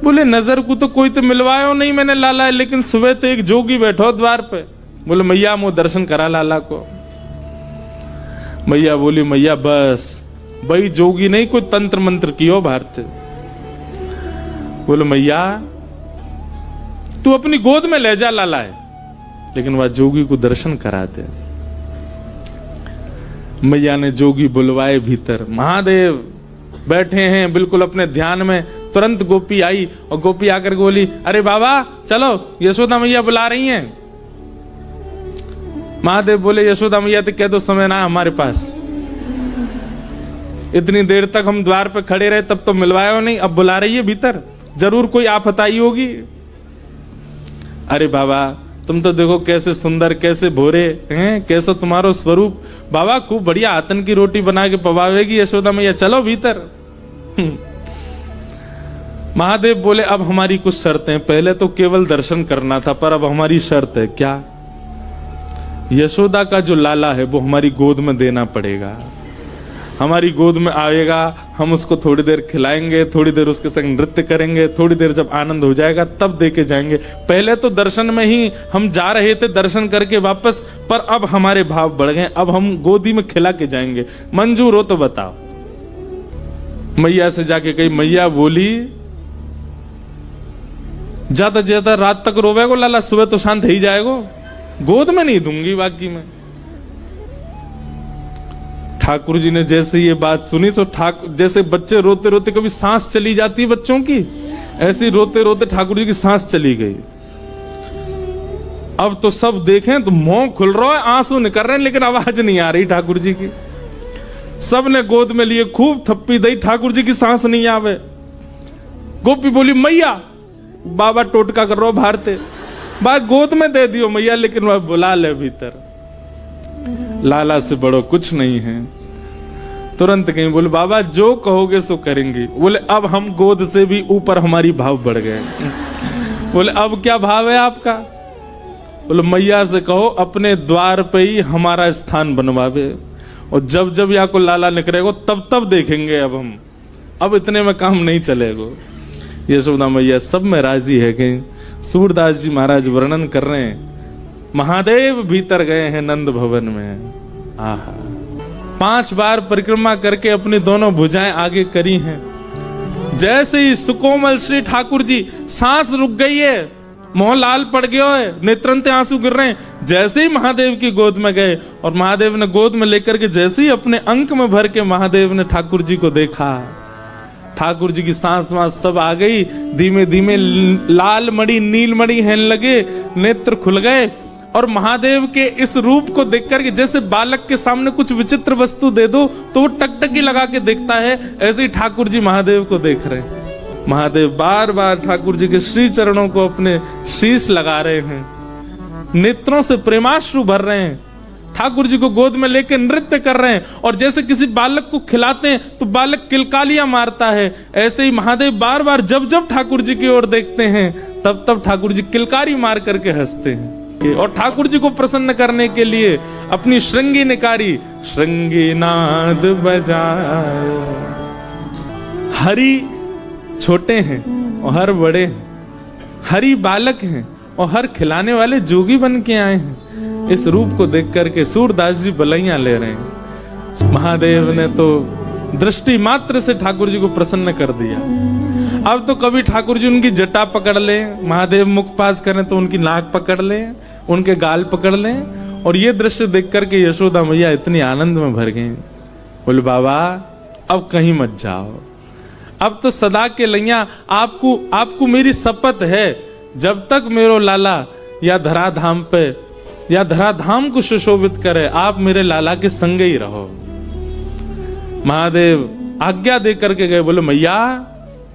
बोले नजर को तो कोई तो मिलवायो नहीं मैंने लाला, लेकिन सुबह तो एक जोगी बैठो द्वार पे। बोले मैया मो दर्शन करा लाला को। मैया बोली, मैया बस भाई जोगी नहीं, कोई तंत्र मंत्र कियो भारत। बोले मैया तू अपनी गोद में ले जा लाला है, लेकिन वह जोगी को दर्शन करा दे। मैया ने जोगी बुलवाए भीतर। महादेव बैठे हैं बिल्कुल अपने ध्यान में। तुरंत गोपी आई और गोपी आकर बोली, अरे बाबा चलो यशोदा मैया बुला रही हैं। महादेव बोले, यशोदा मैया तो कह दो समय ना हमारे पास, इतनी देर तक हम द्वार पे खड़े रहे तब तो मिलवाया नहीं, अब बुला रही है भीतर, जरूर कोई आफत आई होगी। अरे बाबा तुम तो देखो कैसे सुंदर, कैसे भोरे हैं, कैसा तुम्हारो स्वरूप। बाबा खूब बढ़िया आतन की रोटी बना के पवावेगी यशोदा मैया, चलो भीतर। महादेव बोले, अब हमारी कुछ शर्तें, पहले तो केवल दर्शन करना था, पर अब हमारी शर्त है। क्या? यशोदा का जो लाला है वो हमारी गोद में देना पड़ेगा। हमारी गोद में आएगा, हम उसको थोड़ी देर खिलाएंगे, थोड़ी देर उसके संग नृत्य करेंगे, थोड़ी देर जब आनंद हो जाएगा तब देके जाएंगे। पहले तो दर्शन में ही हम जा रहे थे, दर्शन करके वापस, पर अब हमारे भाव बढ़ गए, अब हम गोदी में खिला के जाएंगे। मंजूर हो तो बताओ। मैया से जाके कही, मैया बोली ज्यादा ज्यादा रात तक रोवेगो लाला, सुबह तो शांत ही जाएगो, गोद में नहीं दूंगी बाकी में। ठाकुर जी ने जैसे ये बात सुनी तो जैसे बच्चे रोते रोते कभी सांस चली जाती है बच्चों की, ऐसी रोते रोते ठाकुर जी की सांस चली गई। अब तो सब देखें तो मुंह खुल रहा है, आंसू निकल रहे हैं, लेकिन आवाज नहीं आ रही ठाकुर जी की। सब ने गोद में लिए, खूब थप्पी दी, ठाकुर जी की सांस नहीं आवे। गोपी बोली, मैया बाबा टोटका कर रहा हो भारते, बा गोद में दे दियो मैया, लेकिन वह बुला ले भीतर। लाला से बड़ो कुछ नहीं है। तुरंत कहीं बोले, बाबा जो कहोगे सो करेंगे। बोले अब हम गोद से भी ऊपर हमारी भाव बढ़ गए। बोले अब क्या भाव है आपका? बोले मैया से कहो अपने द्वार पे ही हमारा स्थान बनवावे, और जब जब यहाँ को लाला निकलेगो तब तब देखेंगे अब हम, अब इतने में काम नहीं चलेगो। यशोदा मैया सब में राजी है कि सूरदास जी महाराज वर्णन कर रहे हैं, महादेव भीतर गए हैं नंद भवन में। आहा 5 बार परिक्रमा करके अपनी दोनों भुजाएं आगे करी हैं। जैसे ही सुकोमल श्री ठाकुर जी, सांस रुक गई है, मोह लाल पड़ गया है, नेत्रंते आंसू गिर रहे हैं। जैसे ही महादेव की गोद में गए और महादेव ने गोद में लेकर के जैसे ही अपने अंक में भर के महादेव ने ठाकुर जी को देखा, ठाकुर जी की सांस वांस सब आ गई। धीमे धीमे लाल मणि नील मणि हेन लगे, नेत्र खुल गए, और महादेव के इस रूप को देखकर के जैसे बालक के सामने कुछ विचित्र वस्तु दे दो तो वो टकटकी लगा के देखता है, ऐसे ही ठाकुर जी महादेव को देख रहे हैं। महादेव बार बार ठाकुर जी के श्री चरणों को अपने शीश लगा रहे हैं, नेत्रों से प्रेमाश्रु भर रहे हैं, ठाकुर जी को गोद में लेकर नृत्य कर रहे हैं। और जैसे किसी बालक को खिलाते हैं तो बालक किलकालियां मारता है, ऐसे ही महादेव बार बार जब जब ठाकुर जी की ओर देखते हैं तब तब ठाकुर जी किलकारी मार करके हंसते हैं। और ठाकुर जी को प्रसन्न करने के लिए अपनी श्रृंगी निकारी श्रृंगी नाद बजाए। हरि छोटे हैं और हर बड़े हैं, हरि बालक हैं और हर खिलाने वाले जोगी बन के आए हैं। इस रूप को देख करके सूरदास जी बलैया ले रहे हैं। महादेव ने तो दृष्टि मात्र से ठाकुर जी को प्रसन्न कर दिया। अब तो कभी ठाकुर जी उनकी जटा पकड़ ले, महादेव मुख पास करें तो उनकी नाक पकड़ ले, उनके गाल पकड़ ले, और ये दृश्य देख करके यशोदा मैया इतनी आनंद में भर गई। बोले बाबा अब कहीं मत जाओ, अब तो सदा के लैया आपको मेरी शपथ है, जब तक मेरो लाला या धराधाम पे या धराधाम को सुशोभित करे, आप मेरे लाला के संग ही रहो। महादेव आज्ञा दे करके गए, बोले मैया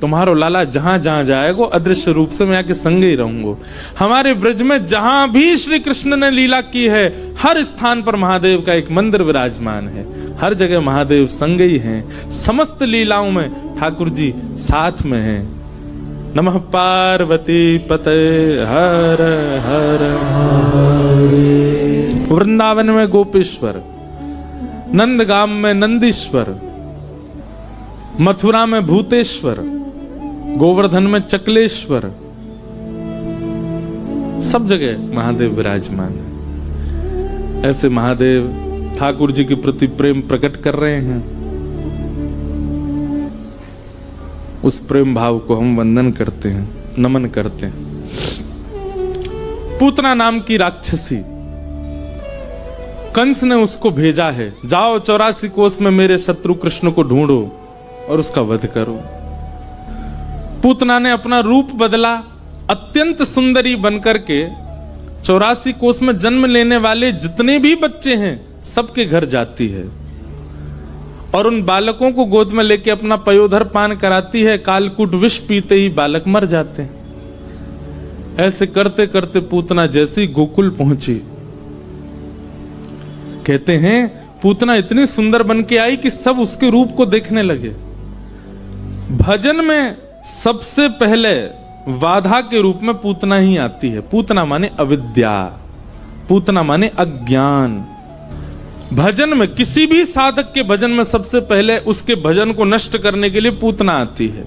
तुम्हारो लाला जहां जहां जाएगो अदृश्य रूप से मैं आके संग ही रहूंगो। हमारे ब्रज में जहां भी श्री कृष्ण ने लीला की है, हर स्थान पर महादेव का एक मंदिर विराजमान है, हर जगह महादेव संग ही हैं। समस्त लीलाओं में ठाकुर जी साथ में हैं। नमः पार्वती पते हर हर हरे। वृंदावन में गोपेश्वर, नंदगाम में नंदीश्वर, मथुरा में भूतेश्वर, गोवर्धन में चकलेश्वर, सब जगह महादेव विराजमान है। ऐसे महादेव ठाकुर जी के प्रति प्रेम प्रकट कर रहे हैं। उस प्रेम भाव को हम वंदन करते हैं, नमन करते हैं। पूतना नाम की राक्षसी, कंस ने उसको भेजा है, जाओ 84 कोस में मेरे शत्रु कृष्ण को ढूंढो और उसका वध करो। पूतना ने अपना रूप बदला, अत्यंत सुंदरी बनकर के 84 कोस में जन्म लेने वाले जितने भी बच्चे हैं सबके घर जाती है और उन बालकों को गोद में लेके अपना पयोधर पान कराती है। कालकूट विष पीते ही बालक मर जाते हैं। ऐसे करते करते पूतना जैसी गोकुल पहुंची, कहते हैं पूतना इतनी सुंदर बन के आई कि सब उसके रूप को देखने लगे। भजन में सबसे पहले बाधा के रूप में पूतना ही आती है। पूतना माने अविद्या, पूतना माने अज्ञान। भजन में, किसी भी साधक के भजन में सबसे पहले उसके भजन को नष्ट करने के लिए पूतना आती है,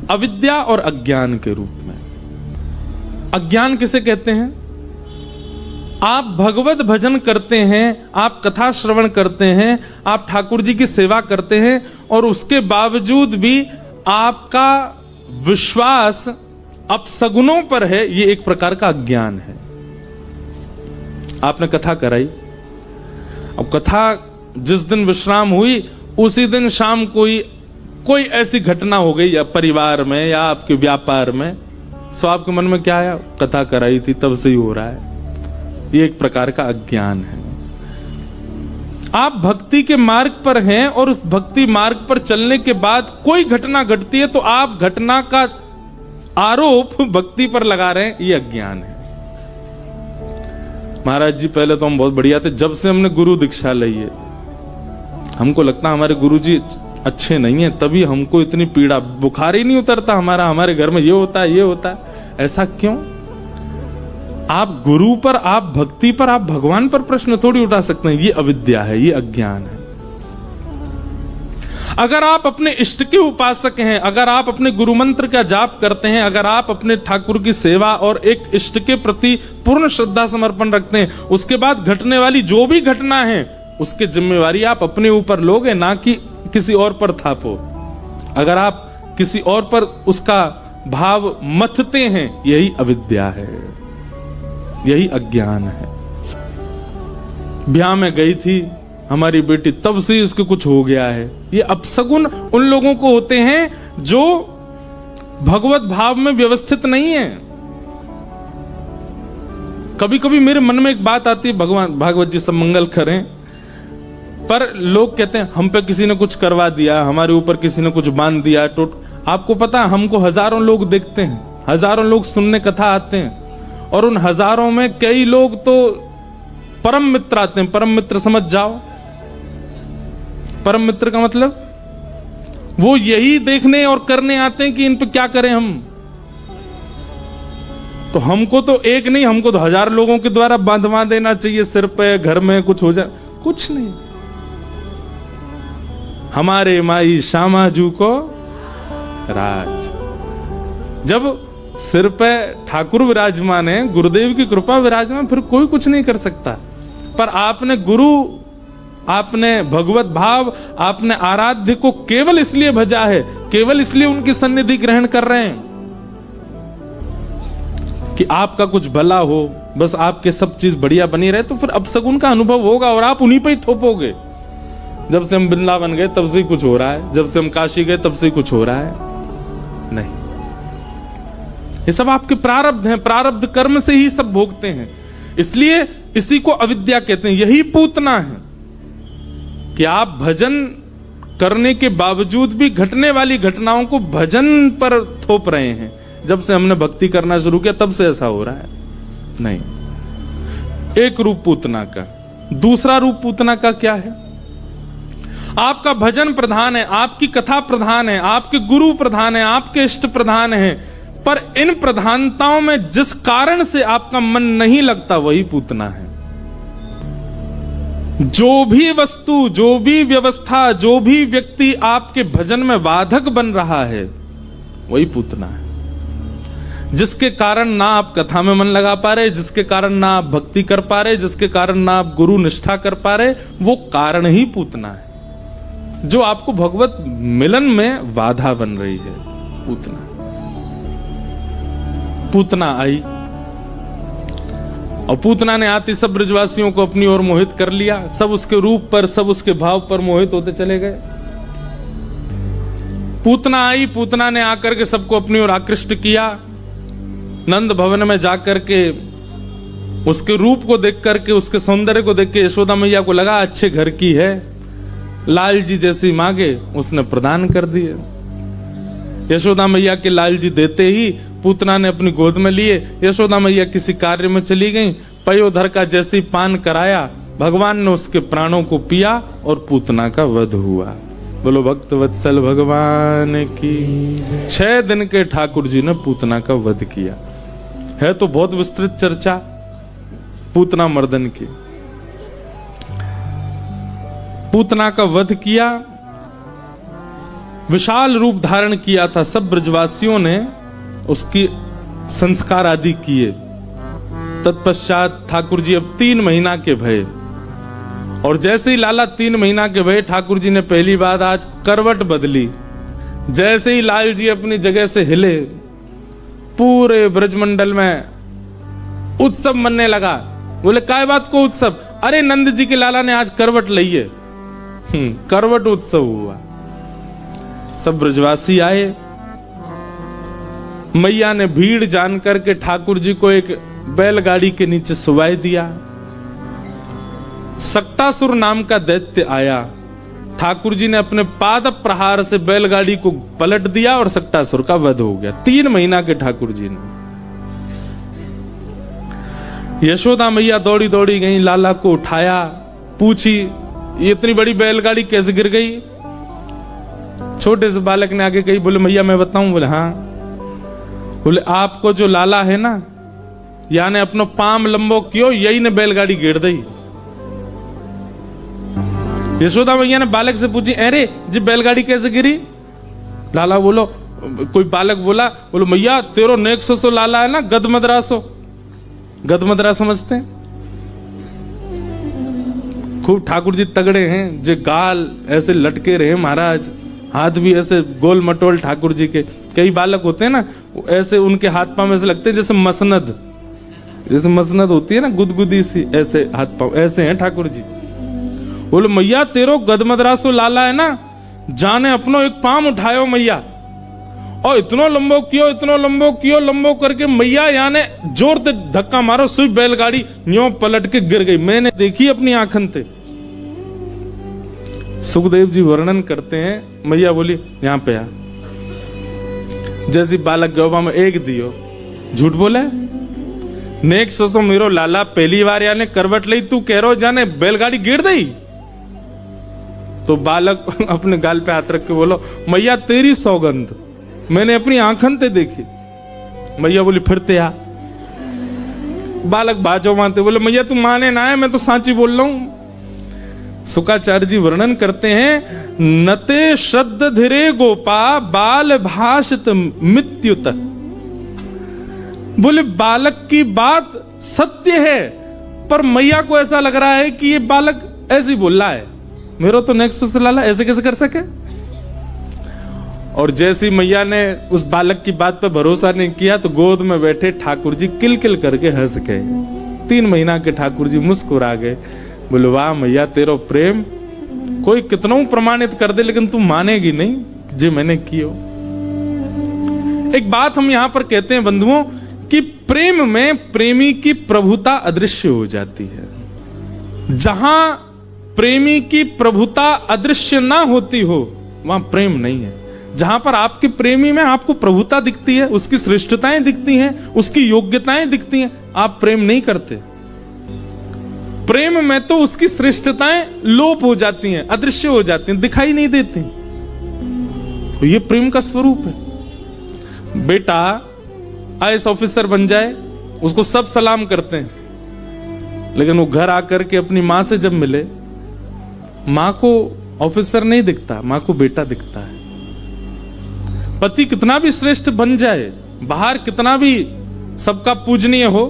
अविद्या और अज्ञान के रूप में। अज्ञान किसे कहते हैं? आप भगवत भजन करते हैं, आप कथा श्रवण करते हैं, आप ठाकुर जी की सेवा करते हैं और उसके बावजूद भी आपका विश्वास अपसगुनों पर है, ये एक प्रकार का अज्ञान है। आपने कथा कराई, अब कथा जिस दिन विश्राम हुई उसी दिन शाम कोई ऐसी घटना हो गई या परिवार में या आपके व्यापार में, सो आपके मन में क्या आया? कथा कराई थी तब से ही हो रहा है। ये एक प्रकार का अज्ञान है। आप भक्ति के मार्ग पर हैं और उस भक्ति मार्ग पर चलने के बाद कोई घटना घटती है तो आप घटना का आरोप भक्ति पर लगा रहे हैं, ये अज्ञान है। महाराज जी पहले तो हम बहुत बढ़िया थे, जब से हमने गुरु दीक्षा ली है हमको लगता है हमारे गुरु जी अच्छे नहीं है, तभी हमको इतनी पीड़ा, बुखार ही नहीं उतरता हमारे घर में ये होता है, ये होता है। ऐसा क्यों? आप गुरु पर, आप भक्ति पर, आप भगवान पर प्रश्न थोड़ी उठा सकते हैं। ये अविद्या है, ये अज्ञान है। अगर आप अपने इष्ट के उपासक हैं, अगर आप अपने गुरु मंत्र का जाप करते हैं, अगर आप अपने ठाकुर की सेवा और एक इष्ट के प्रति पूर्ण श्रद्धा समर्पण रखते हैं, उसके बाद घटने वाली जो भी घटना है उसकी जिम्मेवारी आप अपने ऊपर लोगे, ना कि किसी और पर थापो। अगर आप किसी और पर उसका भाव मथते हैं, यही अविद्या है, यही अज्ञान है। ब्याह में गई थी हमारी बेटी, तब से इसको कुछ हो गया है। ये अपसगुन उन लोगों को होते हैं जो भगवत भाव में व्यवस्थित नहीं है। कभी कभी मेरे मन में एक बात आती है, भगवान भागवत जी सब मंगल करें, पर लोग कहते हैं हम पे किसी ने कुछ करवा दिया, हमारे ऊपर किसी ने कुछ बांध दिया। तो आपको पता है हमको हजारों लोग देखते हैं, हजारों लोग सुनने कथा आते हैं और उन हजारों में कई लोग तो परम मित्र आते हैं। परम मित्र समझ जाओ, परम मित्र का मतलब वो यही देखने और करने आते हैं कि इन पे क्या करें हम। तो हमको तो एक नहीं, हमको तो 1000 लोगों के द्वारा बांधवा देना चाहिए सिर पे, घर में कुछ हो जाए, कुछ नहीं। हमारे माई श्यामाजू को राज, जब सिर पे ठाकुर विराजमान है, गुरुदेव की कृपा विराजमान, फिर कोई कुछ नहीं कर सकता। पर आपने गुरु, आपने भगवत भाव, आपने आराध्य को केवल इसलिए भजा है, केवल इसलिए उनकी सन्निधि ग्रहण कर रहे हैं कि आपका कुछ भला हो, बस आपके सब चीज बढ़िया बनी रहे, तो फिर अपसगुन का अनुभव होगा और आप उन्हीं पे ही थोपोगे। जब से हम वृंदावन गए तब से ही कुछ हो रहा है, जब से हम काशी गए तब से ही कुछ हो रहा है। नहीं, ये सब आपके प्रारब्ध हैं, प्रारब्ध कर्म से ही सब भोगते हैं। इसलिए इसी को अविद्या कहते हैं। यही पूतना है कि आप भजन करने के बावजूद भी घटने वाली घटनाओं को भजन पर थोप रहे हैं। जब से हमने भक्ति करना शुरू किया तब से ऐसा हो रहा है। नहीं, एक रूप पूतना का। दूसरा रूप पूतना का क्या है? आपका भजन प्रधान है, आपकी कथा प्रधान है, आपके गुरु प्रधान है, आपके इष्ट प्रधान है, पर इन प्रधानताओं में जिस कारण से आपका मन नहीं लगता वही पूतना है। जो भी वस्तु, जो भी व्यवस्था, जो भी व्यक्ति आपके भजन में बाधक बन रहा है वही पूतना है। जिसके कारण ना आप कथा में मन लगा पा रहे, जिसके कारण ना आप भक्ति कर पा रहे, जिसके कारण ना आप गुरु निष्ठा कर पा रहे, वो कारण ही पूतना है, जो आपको भगवत मिलन में बाधा बन रही है। पूतना आई और पूतना ने आती सब ब्रजवासियों को अपनी ओर मोहित कर लिया। सब उसके रूप पर, सब उसके भाव पर मोहित होते चले गए। पूतना आई, पूतना ने आकर के सबको अपनी ओर आकृष्ट किया। नंद भवन में जाकर के उसके रूप को देख करके, उसके सौंदर्य को देख के यशोदा मैया को लगा अच्छे घर की है। लाल जी जैसी मांगे उसने प्रदान कर दिए। यशोदा मैया के लाल जी देते ही पूतना ने अपनी गोद में लिए। यशोदा मैया किसी कार्य में चली गई, पयोधर का जैसे पान कराया, भगवान ने उसके प्राणों को पिया और पूतना का वध हुआ। बोलो भक्त वत्सल भगवान की। 6 दिन के ठाकुर जी ने पूतना का वध किया। है तो बहुत विस्तृत चर्चा पूतना मर्दन की। पूतना का वध किया, विशाल रूप धारण किया था। सब ब्रजवासियों ने उसकी संस्कार आदि किए। तत्पश्चात ठाकुर जी अब 3 महीना के भये, और जैसे ही लाला 3 महीना के भये, ठाकुर जी ने पहली बात आज करवट बदली। जैसे ही लाल जी अपनी जगह से हिले, पूरे ब्रजमंडल में उत्सव मनने लगा। बोले काय बात को उत्सव? अरे नंद जी के लाला ने आज करवट ली है। करवट उत्सव हुआ। सब ब्रजवासी आए। मैया ने भीड़ जान करके ठाकुर जी को एक बैलगाड़ी के नीचे सुवाई दिया। सक्टासुर नाम का दैत्य आया। ठाकुर जी ने अपने पाद प्रहार से बैलगाड़ी को पलट दिया और सक्टासुर का वध हो गया। 3 महीना के ठाकुर जी ने। यशोदा मैया दौड़ी दौड़ी गई, लाला को उठाया, पूछी ये इतनी बड़ी बैलगाड़ी कैसे गिर गई? छोटे से बालक ने आगे कही। बोले मैया मैं बताऊं? बोले हाँ। बोले आपको जो लाला है ना, याने अपनो पाम लंबो कियो, यही ने बैलगाड़ी गिर दी। यशोदा मैया ने बालक से पूछी अरे जी बैलगाड़ी कैसे गिरी? लाला बोलो, कोई बालक बोला, बोलो मैया तेरो नेक्सो सो लाला है ना, गदमद्रासो। गदमद्रा समझते हैं? खूब ठाकुर जी तगड़े हैं, जो गाल ऐसे लटके रहे महाराज, हाथ भी ऐसे गोल मटोल ठाकुर जी के। कई बालक होते हैं ना ऐसे, उनके हाथ पांव ऐसे लगते हैं जैसे मसनद, जैसे मसनद होती है ना गुदगुदी सी, ऐसे हाथ पांव ऐसे हैं ठाकुर जी। बोलो मैया तेरो गदमद्रासो लाला है ना, जाने अपनो एक पाम उठायो मैया, और इतनो लंबो कियो, इतनो लंबो कियो, लंबो करके मैया याने जोर से धक्का मारो, सुई बैलगाड़ी न्यो पलट के गिर गई। मैंने देखी अपनी आंखन से। सुखदेव जी वर्णन करते हैं, मैया बोली यहां पे आ। जैसी बालक गौबा में एक दियो, झूठ बोले नेक सोसो मेरो लाला पहली बार याने करवट ली, तू कह रो जाने बैलगाड़ी गिर दी। तो बालक अपने गाल पे हाथ रख के बोलो मैया तेरी सौगंध, मैंने अपनी आंखन ते देखी। मैया बोली फिरते आ। बालक बाजो मानते, बोले मैया तू माने ना है, मैं तो सांची बोल रहा हूं। सुकाचार्य जी वर्णन करते हैं, नते श्रद्ध धीरे गोपा बाल भाषित मित्युत। बोले बालक की बात सत्य है, पर मैया को ऐसा लग रहा है कि ये बालक ऐसे ही बोल रहा है, मेरा तो नेक्स्ट लाला ऐसे कैसे कर सके। और जैसी मैया ने उस बालक की बात पर भरोसा नहीं किया, तो गोद में बैठे ठाकुर जी किलकिल करके हंस गए। 3 महीना के ठाकुर जी मुस्कुरा गए। बोले वाह मैया तेरो प्रेम कोई कितना प्रमाणित कर दे, लेकिन तू मानेगी नहीं जो मैंने कियो। एक बात हम यहां पर कहते हैं बंधुओं, कि प्रेम में प्रेमी की प्रभुता अदृश्य हो जाती है। जहां प्रेमी की प्रभुता अदृश्य ना होती हो, वहां प्रेम नहीं है। जहां पर आपके प्रेमी में आपको प्रभुता दिखती है, उसकी श्रेष्ठताएं दिखती हैं, उसकी योग्यताएं दिखती हैं, आप प्रेम नहीं करते। प्रेम में तो उसकी श्रेष्ठताएं लोप हो जाती हैं, अदृश्य हो जाती हैं, दिखाई नहीं देती। तो ये प्रेम का स्वरूप है। बेटा आईएएस ऑफिसर बन जाए, उसको सब सलाम करते हैं, लेकिन वो घर आकर के अपनी मां से जब मिले, मां को ऑफिसर नहीं दिखता, मां को बेटा दिखता है। पति कितना भी श्रेष्ठ बन जाए, बाहर कितना भी सबका पूजनीय हो,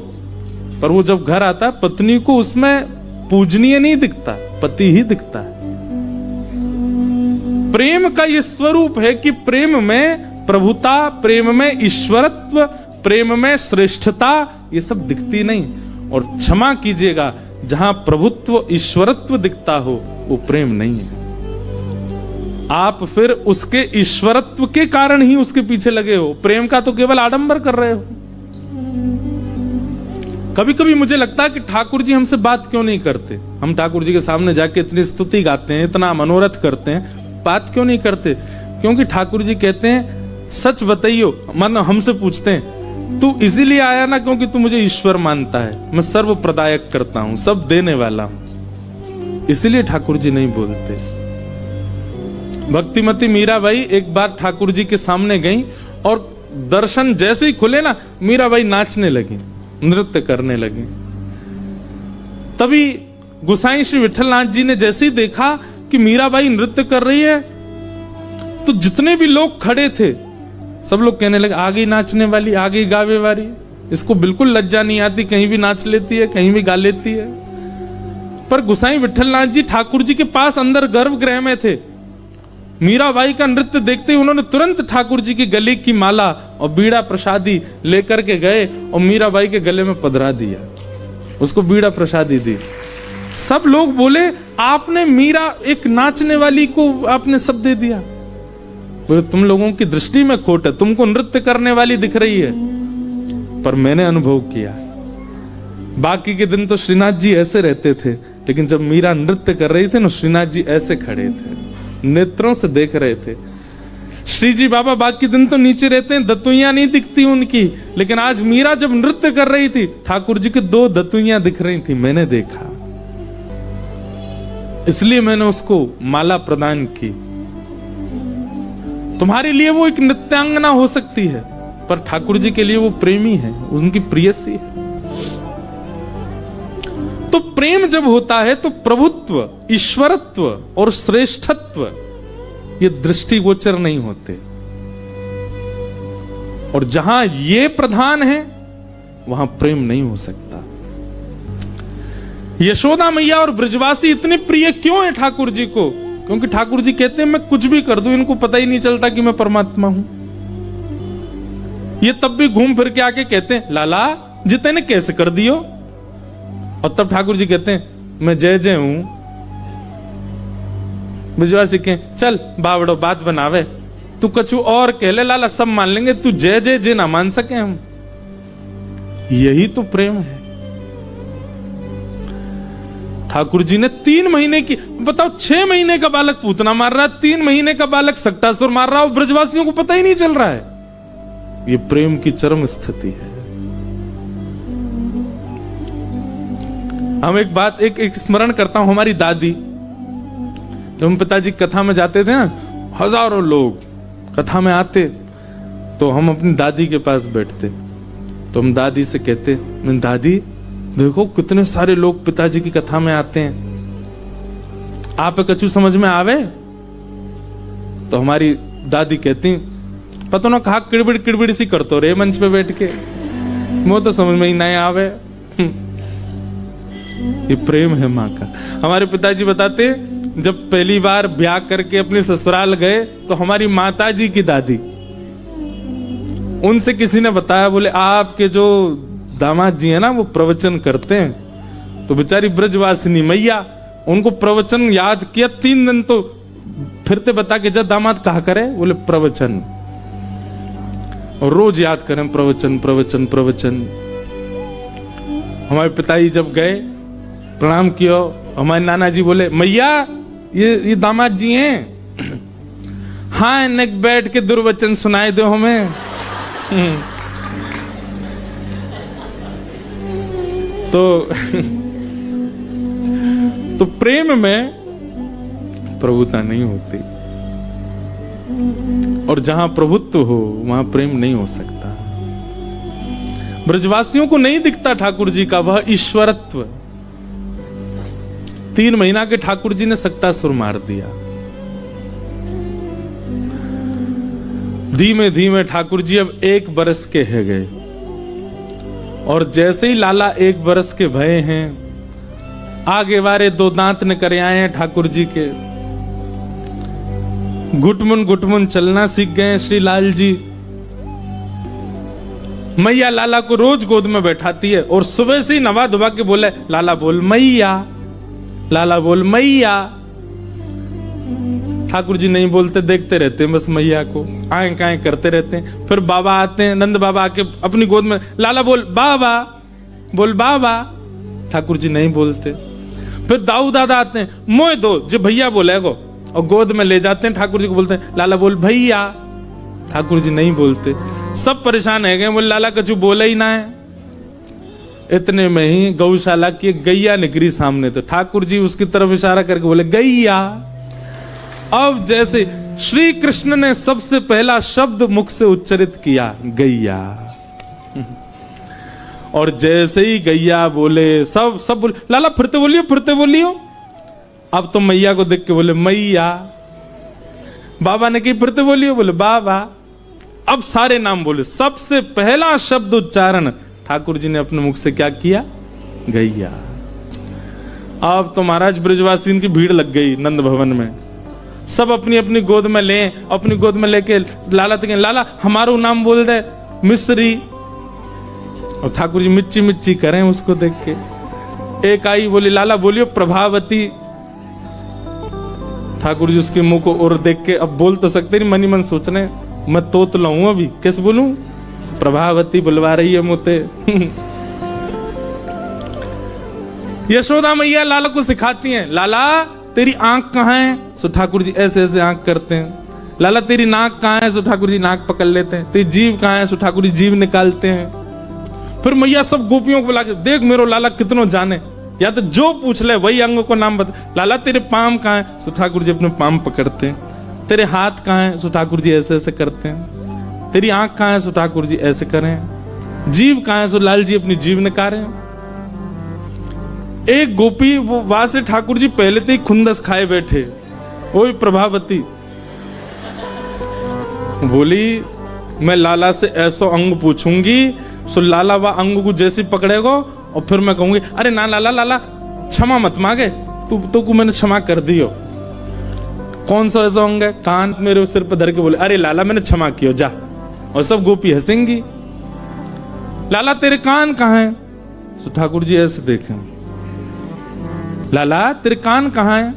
पर वो जब घर आता है, पत्नी को उसमें पूजनीय नहीं दिखता, पति ही दिखता है। प्रेम का ये स्वरूप है कि प्रेम में प्रभुता, प्रेम में ईश्वरत्व, प्रेम में श्रेष्ठता, ये सब दिखती नहीं। और क्षमा कीजिएगा, जहां प्रभुत्व ईश्वरत्व दिखता हो, वो प्रेम नहीं है। आप फिर उसके ईश्वरत्व के कारण ही उसके पीछे लगे हो, प्रेम का तो केवल आडंबर कर रहे हो। कभी कभी मुझे लगता है कि ठाकुर जी हमसे बात क्यों नहीं करते। हम ठाकुर जी के सामने जाके इतनी स्तुति गाते हैं, इतना मनोरथ करते हैं, बात क्यों नहीं करते? क्योंकि ठाकुर जी कहते हैं सच बताइयो, मन हमसे पूछते हैं तू इसीलिए आया ना क्योंकि तू मुझे ईश्वर मानता है, मैं सर्व प्रदायक करता हूं, सब देने वाला हूं, इसलिए ठाकुर जी नहीं बोलते। भक्तिमती मीराबाई एक बार ठाकुर जी के सामने गई और दर्शन जैसे ही खुले ना, मीराबाई नाचने लगी, नृत्य करने लगी। तभी गोसाई श्री विठलनाथ जी ने जैसे ही देखा कि मीराबाई नृत्य कर रही है, तो जितने भी लोग खड़े थे सब लोग कहने लगे आगे नाचने वाली, आगे गावे वाली, इसको बिल्कुल लज्जा नहीं आती, कहीं भी नाच लेती है, कहीं भी गा लेती है। पर गोसाई विठलनाथ जी ठाकुर जी के पास अंदर गर्भगृह में थे। मीराबाई का नृत्य देखते ही उन्होंने तुरंत ठाकुर जी की गले की माला और बीड़ा प्रसादी लेकर के गए और मीराबाई के गले में पधरा दिया, उसको बीड़ा प्रसादी दी। सब लोग बोले आपने मीरा एक नाचने वाली को आपने सब दे दिया। बोले तुम लोगों की दृष्टि में खोट है, तुमको नृत्य करने वाली दिख रही है, पर मैंने अनुभव किया। बाकी के दिन तो श्रीनाथ जी ऐसे रहते थे, लेकिन जब मीरा नृत्य कर रही थी ना, श्रीनाथ जी ऐसे खड़े थे, नेत्रों से देख रहे थे। श्री जी बाबा बाकी दिन तो नीचे रहते हैं, दतुइयां नहीं दिखती उनकी, लेकिन आज मीरा जब नृत्य कर रही थी, ठाकुर जी की 2 दतुइयां दिख रही थी, मैंने देखा, इसलिए मैंने उसको माला प्रदान की। तुम्हारे लिए वो एक नृत्यांगना हो सकती है, पर ठाकुर जी के लिए वो प्रेमी है, उनकी प्रियसी है। तो प्रेम जब होता है तो प्रभुत्व, ईश्वरत्व और श्रेष्ठत्व ये दृष्टिगोचर नहीं होते, और जहां ये प्रधान है वहां प्रेम नहीं हो सकता। यशोदा मैया और ब्रजवासी इतने प्रिय क्यों है ठाकुर जी को? क्योंकि ठाकुर जी कहते हैं मैं कुछ भी कर दूं, इनको पता ही नहीं चलता कि मैं परमात्मा हूं। ये तब भी घूम फिर के आके कहते हैं लाला जिते ने कैसे कर दियो, और तब ठाकुर जी कहते हैं मैं जय जय हूं। ब्रजवासी कहें चल बावड़ो बात बनावे, तू कछु और कह ले लाला, सब मान लेंगे, तू जय जय जय ना मान सके हम। यही तो प्रेम है। ठाकुर जी ने 3 महीने की, बताओ 6 महीने का बालक पूतना मार रहा है, 3 महीने का बालक सक्टासुर मार रहा है, और ब्रजवासियों को पता ही नहीं चल रहा है। ये प्रेम की चरम स्थिति है। हम एक बात एक स्मरण करता हूं, हमारी दादी, जब हम पिताजी कथा में जाते थे ना, हजारों लोग कथा में आते, तो हम अपनी दादी के पास बैठते, तो हम दादी से कहते दादी देखो कितने सारे लोग पिताजी की कथा में आते हैं, आप कछु समझ में आवे? तो हमारी दादी कहती पता ना कहा किड़बिड़ किड़बिड़ सी करतो रे मंच पे बैठ के, वो तो समझ में ही नहीं आवे। ये प्रेम है माँ का। हमारे पिताजी बताते जब पहली बार ब्याह करके अपने ससुराल गए, तो हमारी माताजी की दादी, उनसे किसी ने बताया, बोले आपके जो दामाद जी है ना वो प्रवचन करते हैं। तो बेचारी ब्रजवासिनी मैया, उनको प्रवचन याद किया 3 दिन, तो फिरते बता के जब दामाद कहा करे, बोले प्रवचन, और रोज याद करें प्रवचन प्रवचन प्रवचन। हमारे पिताजी जब गए, प्रणाम किया, हमारे नाना जी बोले, मैया ये दामाद जी हैं। हाँ, इन्हें बैठ के दुर्वचन सुनाए दो हमें। तो प्रेम में प्रभुता नहीं होती, और जहां प्रभुत्व हो वहां प्रेम नहीं हो सकता। ब्रजवासियों को नहीं दिखता ठाकुर जी का वह ईश्वरत्व। 3 महीना के ठाकुर जी ने सक्टासुर मार दिया। धीमे धीमे ठाकुर जी अब 1 बरस के है गए, और जैसे ही लाला 1 बरस के भये हैं, आगे वारे 2 दांत न करे आए हैं ठाकुर जी के। घुटमुन चलना सीख गए श्री लाल जी। मैया लाला को रोज गोद में बैठाती है, और सुबह से ही नवा धुबा के बोले, लाला बोल मैया, लाला बोल मैया। ठाकुर जी नहीं बोलते, देखते रहते हैं बस मैया को, आए काए करते रहते हैं। फिर बाबा आते हैं, नंद बाबा आके अपनी गोद में, लाला बोल बाबा, बोल बाबा। ठाकुर जी नहीं बोलते। फिर दाऊ दादा आते हैं, मोए दो जो भैया बोलेगो, और गोद में ले जाते हैं। ठाकुर जी को बोलते हैं, लाला बोल भैया। ठाकुर जी नहीं बोलते। सब परेशान है गए, बोले लाला कछु बोला ही ना है। इतने में ही गौशाला की एक गैया निकली सामने, तो ठाकुर जी उसकी तरफ इशारा करके बोले गैया। अब जैसे श्री कृष्ण ने सबसे पहला शब्द मुख से उच्चारित किया, गैया, और जैसे ही गैया बोले, सब बोले, लाला फिरते बोलियो। अब तो मैया को देख के बोले मैया। बाबा ने कही फिरते बोलियो, बोले बाबा। अब सारे नाम बोले, सबसे पहला शब्द उच्चारण ठाकुर जी ने अपने मुख से क्या किया, गैया। अब तो महाराज ब्रजवासी की भीड़ लग गई नंद भवन में। सब अपनी अपनी गोद में ले, अपनी गोद में लेके लाला तक, लाला हमारो नाम बोल दे, मिश्री। और ठाकुर जी मिच्ची मिच्ची करें उसको देख के। एक आई बोली, लाला बोलियो प्रभावती। ठाकुर जी उसके मुंह को और देख के, अब बोल तो सकते नहीं, मनी मन सोचने, मैं तोत लाऊं अभी, कैसे बोलूं, प्रभावती बुलवा रही है मुझे। यशोदा मैया लाला को सिखाती हैं, लाला तेरी आंख कहां है? सो ठाकुर जी ऐसे ऐसे आंख करते हैं। लाला तेरी नाक कहां है? सो ठाकुर जी नाक पकड़ लेते हैं। तेरी जीभ कहां है? सो ठाकुर जी जीभ निकालते हैं। फिर मैया सब गोपियों को बुला के, देख मेरो लाला कितनों जाने, या तो जो पूछ ले वही अंग को नाम बता। लाला तेरे पाम कहां है? सो ठाकुर जी अपने पाम पकड़ते हैं। तेरे हाथ कहां है? सो ठाकुर जी ऐसे ऐसे करते हैं। तेरी आंख कहां है? सो ठाकुर जी ऐसे करें। जीभ कहां है? सो लाल जी अपनी जीभ निकालें। एक गोपी वो वहां से ठाकुर जी पहले तो ही खुंदस खाए बैठे, ओए प्रभावती बोली, मैं लाला से ऐसा अंग पूछूंगी, सो लाला वह अंग को जैसे पकड़ेगा, और फिर मैं कहूंगी, अरे ना लाला, लाला क्षमा मत मांगे, तू को मैंने क्षमा कर दियो। कौन सा ऐसा अंग है? कान मेरे सिर पर धर के बोले, अरे लाला मैंने क्षमा कियो जा। और सब गोपी हंसेंगी। लाला तेरे कान कहां है? तो ठाकुर जी ऐसे देखें, लाला तेरे कान कहां है?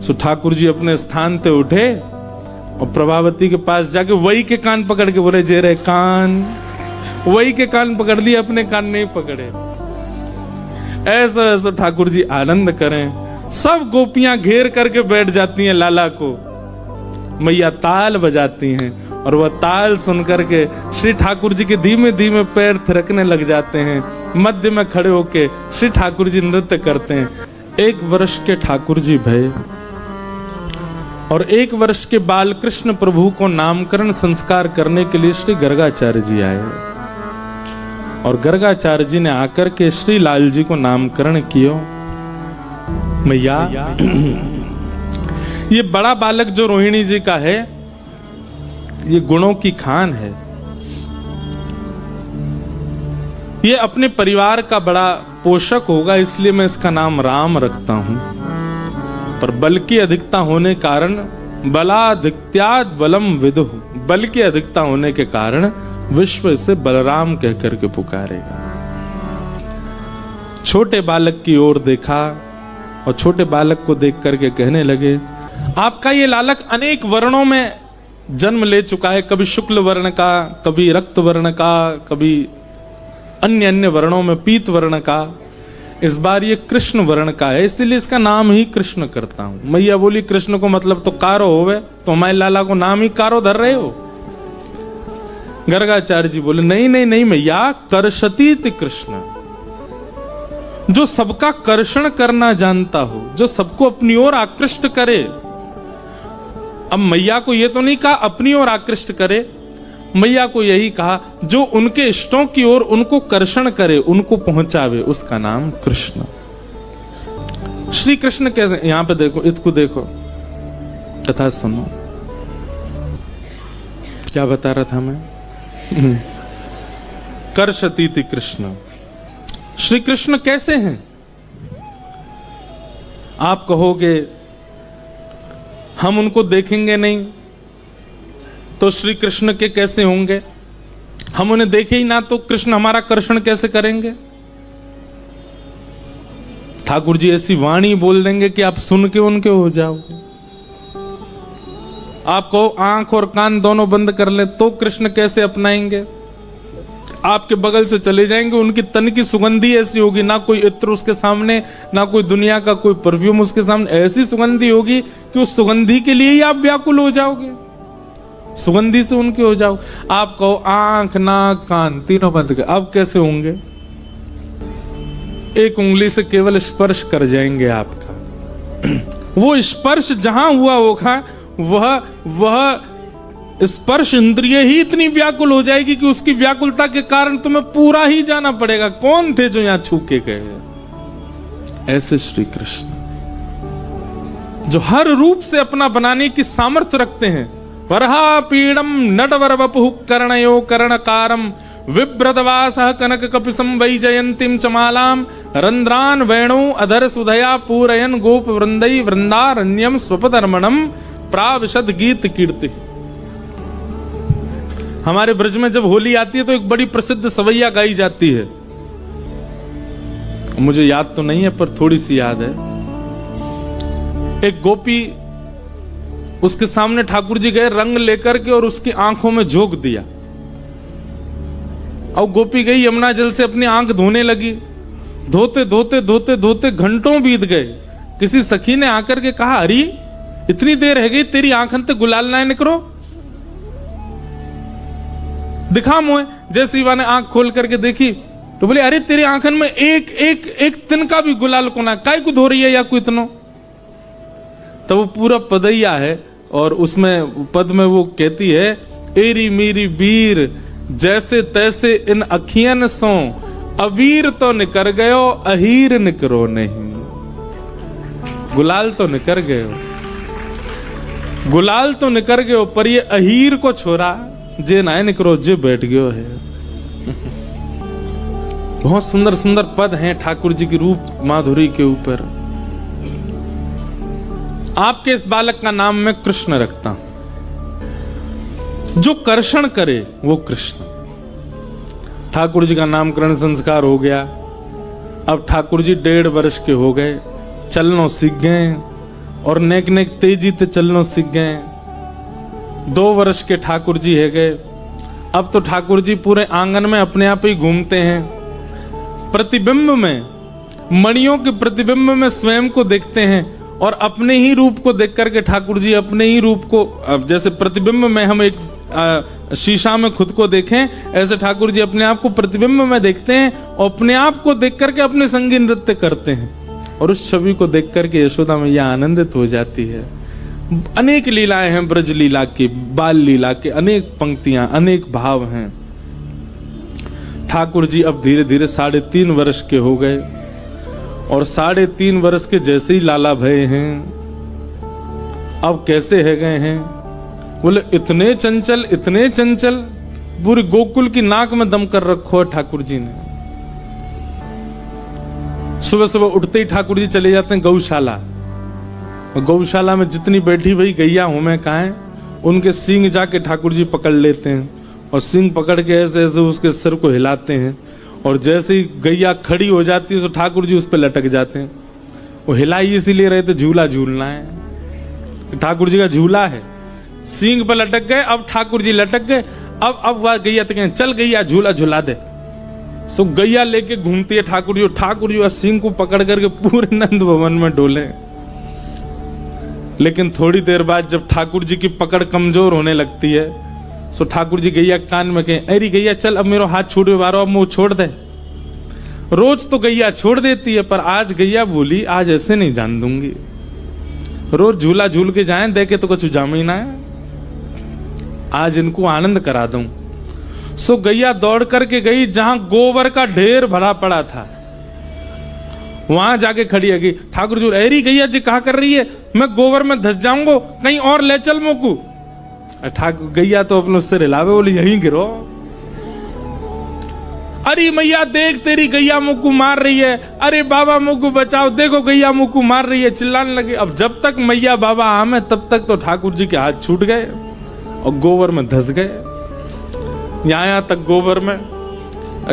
सो ठाकुर जी अपने स्थान पे उठे और प्रभावती के पास जाके वही के कान पकड़ के बोले, जे रे कान। वही के कान पकड़ लिए, अपने कान नहीं पकड़े। ऐसा ऐसा ठाकुर जी आनंद करें। सब गोपियां घेर करके बैठ जाती हैं लाला को। मैया ताल बजाती हैं, और वह ताल सुन करके श्री ठाकुर जी के धीमे धीमे पैर थिरकने लग जाते हैं। मध्य में खड़े होके श्री ठाकुर जी नृत्य करते हैं। 1 वर्ष के ठाकुर जी भये, और 1 वर्ष के बाल कृष्ण प्रभु को नामकरण संस्कार करने के लिए श्री गर्गाचार्य जी आए, और गर्गाचार्य जी ने आकर के श्री लाल जी को नामकरण किया। मैया ये बड़ा बालक जो रोहिणी जी का है, ये गुणों की खान है, ये अपने परिवार का बड़ा पोषक होगा, इसलिए मैं इसका नाम राम रखता हूं। पर बल की अधिकता होने कारण बलाधिक्याद बलम विदुः, बल की अधिकता होने के कारण विश्व इसे बलराम कह करके पुकारेगा। छोटे बालक की ओर देखा, और छोटे बालक को देख करके कहने लगे, आपका ये लालक अनेक वर्णों में जन्म ले चुका है, कभी शुक्ल वर्ण का, कभी रक्त वर्ण का, कभी अन्य अन्य वर्णों में पीत वर्ण का। इस बार ये कृष्ण वर्ण का है, इसलिए इसका नाम ही कृष्ण करता हूं। मैया बोली कृष्ण को मतलब तो कारो होवे, तो हमारे लाला को नाम ही कारो धर रहे हो। गर्गाचार्य जी बोले नहीं नहीं नहीं मैया, कर्षतीत कृष्ण, जो सबका कर्षण करना जानता हो, जो सबको अपनी ओर आकृष्ट करे। अब मैया को ये तो नहीं कहा अपनी ओर आकृष्ट करे, मैया को यही कहा जो उनके इष्टों की ओर उनको कर्षण करे, उनको पहुंचावे, उसका नाम कृष्ण। श्री कृष्ण कैसे, यहां पे देखो, इसको देखो, कथा सुनो, क्या बता रहा था मैं। कर्षतीति कृष्ण, श्री कृष्ण कैसे हैं? आप कहोगे हम उनको देखेंगे नहीं तो श्री कृष्ण के कैसे होंगे? हम उन्हें देखे ही ना तो कृष्ण हमारा कर्षण कैसे करेंगे? ठाकुर जी ऐसी वाणी बोल देंगे कि आप सुन के उनके हो जाओ। आप कहो आंख और कान दोनों बंद कर ले तो कृष्ण कैसे अपनाएंगे? आपके बगल से चले जाएंगे, उनकी तन की सुगंधी ऐसी होगी, ना कोई इत्र उसके सामने, ना कोई दुनिया का कोई परफ्यूम उसके सामने, ऐसी सुगंधी होगी कि उस सुगंधी के लिए ही आप व्याकुल हो जाओगे, सुगंधी से उनके हो जाओ। आप कहो आंख नाक कान तीनों बंद कर, अब कैसे होंगे? एक उंगली से केवल स्पर्श कर जाएंगे आपका। वो स्पर्श जहां हुआ होगा वह स्पर्श इंद्रिय ही इतनी व्याकुल हो जाएगी कि उसकी व्याकुलता के कारण तुम्हें पूरा ही जाना पड़ेगा, कौन थे जो यहां छू के गए। ऐसे श्री कृष्ण जो हर रूप से अपना बनाने की सामर्थ्य रखते हैं। वरहा पीड़म नटवर वपुः कर्णयो कर्णकारम विभ्रतवासः कनक कपिसं वैजयंतीं चमालां रंध्रान वेणु अधर सुधया पूरयन गोप वृंदै वृंदारण्यम स्वपदर्मणम प्राविशद गीत कीर्ति। हमारे ब्रज में जब होली आती है तो एक बड़ी प्रसिद्ध सवैया गाई जाती है, मुझे याद तो नहीं है पर थोड़ी सी याद है। एक गोपी, उसके सामने ठाकुर जी गए रंग लेकर के और उसकी आंखों में झोंक दिया, और गोपी गई यमुना जल से अपनी आंख धोने लगी। धोते धोते धोते धोते घंटों बीत गए। किसी सखी ने आकर के कहा अरे इतनी देर है गई, तेरी आंखन ते गुलाल ना निकरो, दिखा मोए। जैसे शिवा ने आंख खोल करके देखी तो बोले अरे तेरी आंखन में एक तिनका भी गुलाल को ना, काय को धो रही है या कोई इतनो। तो वो पूरा पदैया है और उसमें पद में वो कहती है एरी मेरी वीर जैसे तैसे इन अखियन सो अबीर तो निकर गयो अहीर निकरो नहीं। गुलाल तो निकर गयो, गुलाल तो निकर गयो, पर ये अहीर को छोरा जे ना निकरो जे बैठ गयो है। बहुत सुंदर सुंदर पद हैं ठाकुर जी की रूप माधुरी के ऊपर। आपके इस बालक का नाम मैं कृष्ण रखता हूं, जो कर्षण करे वो कृष्ण। ठाकुर जी का नामकरण संस्कार हो गया। अब ठाकुर जी 1.5 वर्ष के हो गए, चलनो सीख गए और नेक नेक तेजी ते चलनो सीख गए। 2 वर्ष के ठाकुर जी है गए। अब तो ठाकुर जी पूरे आंगन में अपने आप ही घूमते हैं। प्रतिबिंब में, मणियों के प्रतिबिंब में स्वयं को देखते हैं और अपने ही रूप को देख करके ठाकुर जी अपने ही रूप को, जैसे प्रतिबिंब में हम एक शीशा में खुद को देखें, ऐसे ठाकुर जी अपने आप को प्रतिबिंब में देखते हैं और अपने आप को देख करके अपने संगी नृत्य करते हैं। और उस छवि को देख करके यशोदा मैया आनंदित हो जाती है। अनेक लीलाएं हैं ब्रज लीला की, बाल लीला के अनेक पंक्तियां, अनेक भाव हैं। ठाकुर जी अब धीरे धीरे 3.5 वर्ष के हो गए और 3.5 वर्ष के जैसे ही लाला भये हैं। अब कैसे है गए हैं? बोले इतने चंचल, इतने चंचल, पूरी गोकुल की नाक में दम कर रखो है ठाकुर जी ने। सुबह सुबह उठते ही ठाकुर जी चले जाते हैं गौशाला। गौशाला में जितनी बैठी हुई गैया हूं मैं कहा, उनके सींग जाके ठाकुर जी पकड़ लेते हैं और सींग पकड़ के ऐसे ऐसे उसके सिर को हिलाते हैं और जैसे ही गैया खड़ी हो जाती है तो ठाकुर जी उस पर लटक जाते हैं। वो हिलाई इसीलिए रहे थे झूला झूलना है, ठाकुर जी का झूला है। सींग पर लटक गए, अब ठाकुर जी लटक गए। अब वह गैया तो कहें चल गैया झूला झूला दे, सो गैया लेके घूमती है ठाकुर जी सिंह को पकड़ करके पूरे नंद भवन में डोले। लेकिन थोड़ी देर बाद जब ठाकुर जी की पकड़ कमजोर होने लगती है, सो ठाकुर जी गैया कान में कहें, अरे गैया चल अब मेरा हाथ छूट बारो, अब मुंह छोड़ दे। रोज तो गैया छोड़ देती है, पर आज गैया बोली आज ऐसे नहीं जान दूंगी। रोज झूला झूल के जाएं, देखे तो कुछ जामी ना है, आज इनको आनंद करा दूं। सो गैया दौड़ करके गई जहां गोबर का ढेर भरा पड़ा था, वहां जाके खड़ी है। ठाकुर जी, अरे गैया जी कहा कर रही है, मैं गोबर में धस जाऊंगा, कहीं और ले चल मोकू। ठाकुर गैया तो अपने उससे हिलावे, बोली यहीं गिरो। अरे मैया देख तेरी गैया मुक्कू मार रही है, अरे बाबा मुक्कू बचाओ, देखो गैया मुक्कू मार रही है, चिल्लाने लगे। अब जब तक मैया बाबा आमे तब तक तो ठाकुर जी के हाथ छूट गए और गोबर में धस गए। यहां तक गोबर में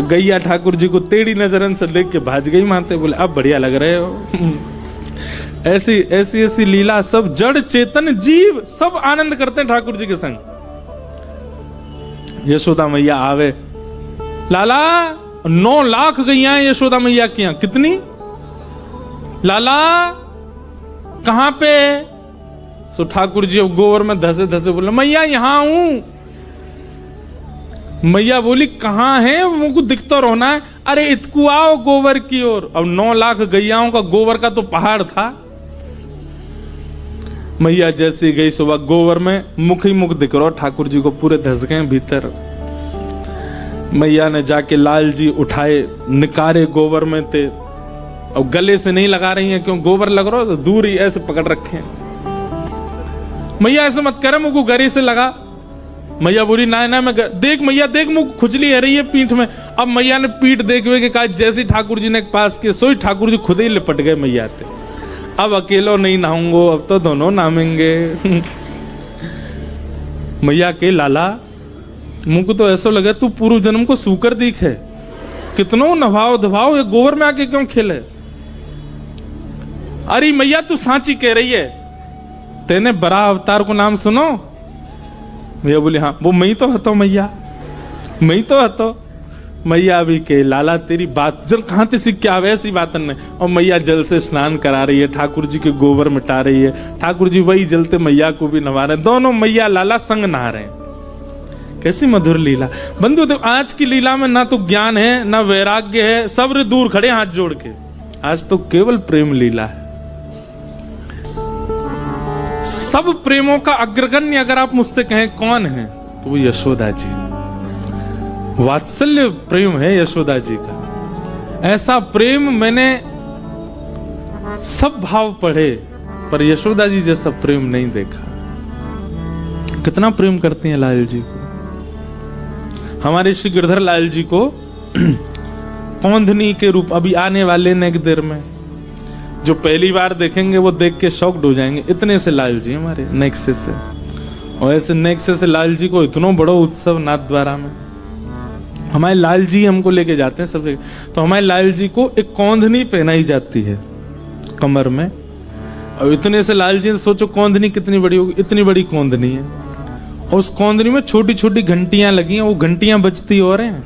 गैया ठाकुर जी को टेढ़ी नजरन से देख के भाज गई मानते, बोले अब बढ़िया लग रहे हो। ऐसी ऐसी ऐसी लीला, सब जड़ चेतन जीव सब आनंद करते हैं ठाकुर जी के संग। यशोदा मैया आवे, लाला 9 लाख गैया यशोदा मैया की। कितनी लाला कहां पे? सो ठाकुर जी अब गोबर में धसे धसे बोले, मैया यहां हूं। मैया बोली कहां है, मुझको दिखता रहना है। अरे इतकू आओ गोबर की ओर। अब 9 लाख गैयाओं का गोबर का तो पहाड़ था। मैया जैसी गई सुबह गोबर में, मुख ही मुख दिख रहा ठाकुर जी को, पूरे धस गए भीतर। मैया ने जाके लाल जी उठाए, निकारे गोबर में थे, और गले से नहीं लगा रही हैं, क्यों गोबर लग रहा हो तो दूर ही ऐसे पकड़ रखे। मैया ऐसे मत करे, मुझको गले से लगा। मैया बोली ना मैं देख मैया देख, मुझ खुजली है रही है पीठ में। अब मैया ने पीठ देखवे के कहा, जैसे ठाकुर जी ने पास किए सोई ठाकुर जी खुद ही लिपट गए मैया थे। अब अकेलो नहीं नहाऊंगो, अब तो दोनों नामेंगे। मैया के लाला मुझको तो ऐसा लगा तू पूर्व जन्म को सूकर दिख है, कितनों नभाव दभाव, ये गोबर में आके क्यों खेले। अरे मैया तू सांची कह रही है, तेने बड़ा अवतार को नाम सुनो। मैया बोली हाँ। वो मैं तो हतो मैया, मैं तो हतो। मैया भी के लाला तेरी बात जल कहां से सीख के आवे ऐसी बात ने। और मैया जल से स्नान करा रही है, ठाकुर जी के गोबर मिटा रही है, ठाकुर जी वही जलते मैया को भी नवा रहे, दोनों मैया लाला संग नहा रहे हैं। कैसी मधुर लीला बंधु। तो आज की लीला में ना तो ज्ञान है ना वैराग्य है, सब्र दूर खड़े हाथ जोड़ के। आज तो केवल प्रेम लीला है। सब प्रेमों का अग्रगण्य अगर आप मुझसे कहें कौन है, तो वो यशोदा जी। वात्सल्य प्रेम है यशोदा जी का। ऐसा प्रेम मैंने सब भाव पढ़े, पर यशोदा जी जैसा प्रेम नहीं देखा। कितना प्रेम करती हैं लाल जी को। हमारे श्री गिरधर लाल जी को कौंधनी के रूप अभी आने वाले नेक देर में, जो पहली बार देखेंगे वो देख के शॉक्ड हो जाएंगे। इतने से लाल जी हमारे नेक्से से, और ऐसे नेक्से से लाल जी को इतना बड़ा उत्सव नाथ द्वारा में। हमारे लाल जी हमको लेके जाते हैं सब जगह, तो हमारे लाल जी को एक कौंधनी पहनाई जाती है कमर में। और इतने से लाल जी ने सोचो कौंधनी कितनी बड़ी होगी, इतनी बड़ी कौंधनी है, और उस कौंधनी में छोटी छोटी घंटियां लगी हैं, वो घंटियां बजती और हैं,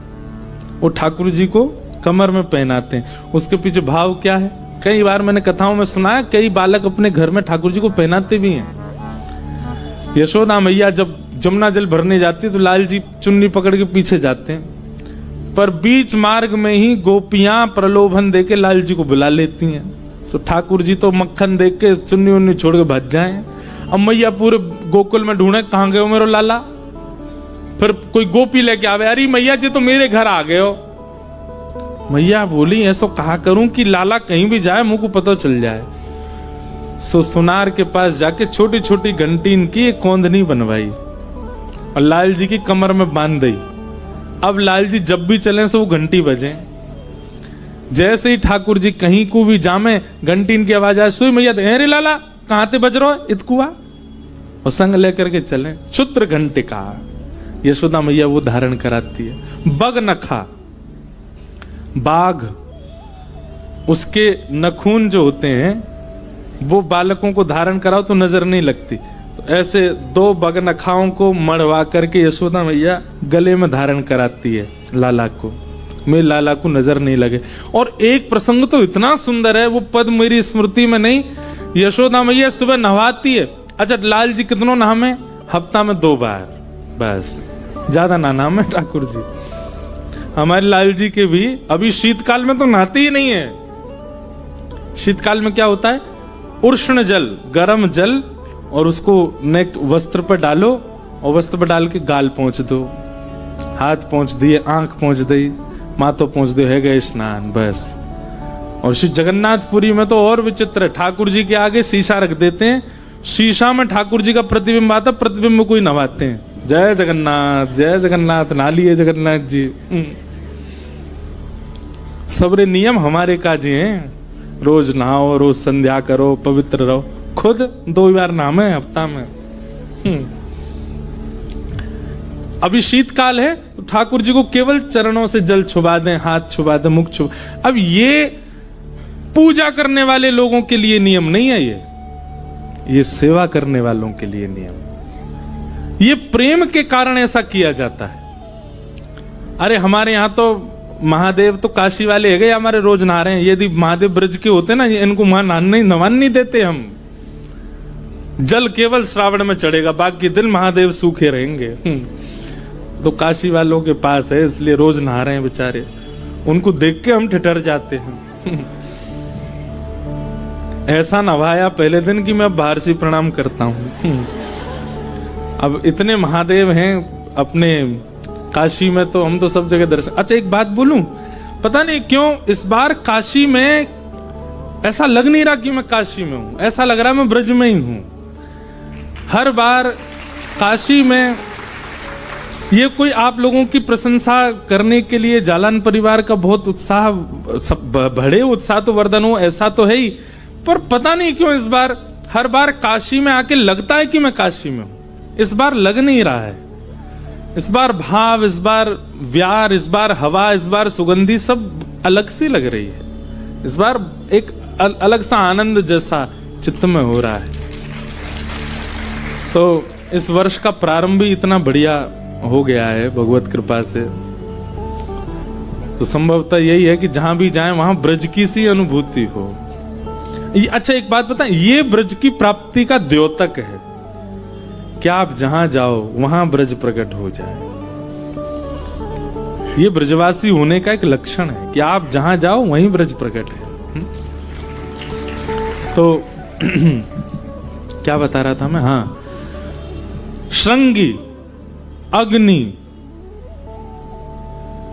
वो ठाकुर जी को कमर में पहनाते हैं। उसके पीछे भाव क्या है, कई बार मैंने कथाओं में सुना है, कई बालक अपने घर में ठाकुर जी को पहनाते भी हैं। यशोदा मैया जब जमुना जल भरने जाती है तो लाल जी चुन्नी पकड़ के पीछे जाते हैं, पर बीच मार्ग में ही गोपियां प्रलोभन देके लाल जी को बुला लेती हैं। तो ठाकुर जी तो मक्खन देख के चुन्नी उन्नी छोड़ के भज जाए। अब मैया पूरे गोकुल में ढूंढे कहां गए हो मेरे लाला। फिर कोई गोपी लेके आवे, अरे मैया जी तो मेरे घर आ गए हो। मैया बोली ऐसा कहा करूं कि लाला कहीं भी जाए मुझको पता चल जाए। सो सुनार के पास जाके छोटी छोटी घंटी इनकी एक कौंधनी बनवाई और लाल जी की कमर में बांध दी। अब लाल जी जब भी चले सो वो घंटी बजे। जैसे ही ठाकुर जी कहीं को भी जामे, घंटी इनकी आवाज आए, सोई मैया रे लाला कहां ते बज रहो इतकुआ, और संग लेकर के चले। क्षुद्र घंटिका यशोदा मैया वो धारण कराती है। बग नखा, बाघ, उसके नखून जो होते हैं वो बालकों को धारण कराओ तो नजर नहीं लगती, तो ऐसे 2 बग नखाओं को मड़वा करके यशोदा मैया गले में धारण कराती है लाला को। मेरे लाला को नजर नहीं लगे। और एक प्रसंग तो इतना सुंदर है, वो पद मेरी स्मृति में नहीं। यशोदा मैया सुबह नहवाती है। अच्छा, लाल जी कितनों नहामे? हफ्ता में 2 बार, बस, ज्यादा ना नहामे ठाकुर जी। हमारे लाल जी के भी अभी शीतकाल में तो नहाते ही नहीं है। शीतकाल में क्या होता है? उष्ण जल, गर्म जल, और उसको नेक वस्त्र पर डालो, और वस्त्र पर डाल के गाल पोंछ दो, हाथ पोंछ दिए, आंख पोंछ दी, माथो पोंछ दो, है गए स्नान, बस। और श्री जगन्नाथपुरी में तो और विचित्र है, ठाकुर जी के आगे शीशा रख देते हैं, शीशा में ठाकुर जी का प्रतिबिंब आता, प्रतिबिंब में कोई नवाते हैं, जय जगन्नाथ, नहा लिए जगन्नाथ जी। सबरे नियम हमारे काजी हैं, रोज नहाओ, रोज संध्या करो, पवित्र रहो। खुद 2 बार नहामे हफ्ता में। अभी शीतकाल है तो ठाकुर जी को केवल चरणों से जल छुबा दें, हाथ छुबा दें, मुख छुबा। अब ये पूजा करने वाले लोगों के लिए नियम नहीं है, ये सेवा करने वालों के लिए नियम। ये प्रेम के कारण ऐसा किया जाता है। अरे हमारे यहां तो महादेव तो काशी वाले है गए, हमारे रोज नहा रहे हैं। यदि महादेव ब्रज के होते ना, इनको वहां नवान नहीं देते हम। जल केवल श्रावण में चढ़ेगा, बाकी दिन महादेव सूखे रहेंगे। तो काशी वालों के पास है, इसलिए रोज नहा रहे हैं बेचारे। उनको देख के हम ठिठर जाते हैं। ऐसा नवाया पहले दिन कि मैं बाहर से प्रणाम करता हूं। अब इतने महादेव हैं अपने काशी में, तो हम तो सब जगह दर्शन। अच्छा, एक बात बोलूं, पता नहीं क्यों इस बार काशी में ऐसा लग नहीं रहा कि मैं काशी में हूं, ऐसा लग रहा मैं ब्रज में ही हूं। हर बार काशी में ये कोई आप लोगों की प्रशंसा करने के लिए जालान परिवार का बहुत उत्साह, बड़े उत्साह तो वर्धन हो, ऐसा तो है ही, पर पता नहीं क्यों इस बार हर बार काशी में आके लगता है कि मैं काशी में हूं। इस बार लग नहीं रहा है। इस बार भाव, इस बार व्यार, इस बार हवा, इस बार सुगंधी सब अलग सी लग रही है। इस बार एक अलग सा आनंद जैसा चित्त में हो रहा है। तो इस वर्ष का प्रारंभ ही इतना बढ़िया हो गया है भगवत कृपा से। तो संभवतः यही है कि जहां भी जाएं वहां ब्रज की सी अनुभूति हो। अच्छा, एक बात बताएं, ये ब्रज की प्राप्ति का द्योतक है। क्या आप जहां जाओ वहां ब्रज प्रकट हो जाए। ये ब्रजवासी होने का एक लक्षण है कि आप जहां जाओ वहीं ब्रज प्रकट है। तो क्या बता रहा था मैं? हाँ, श्रृंगी, अग्नि,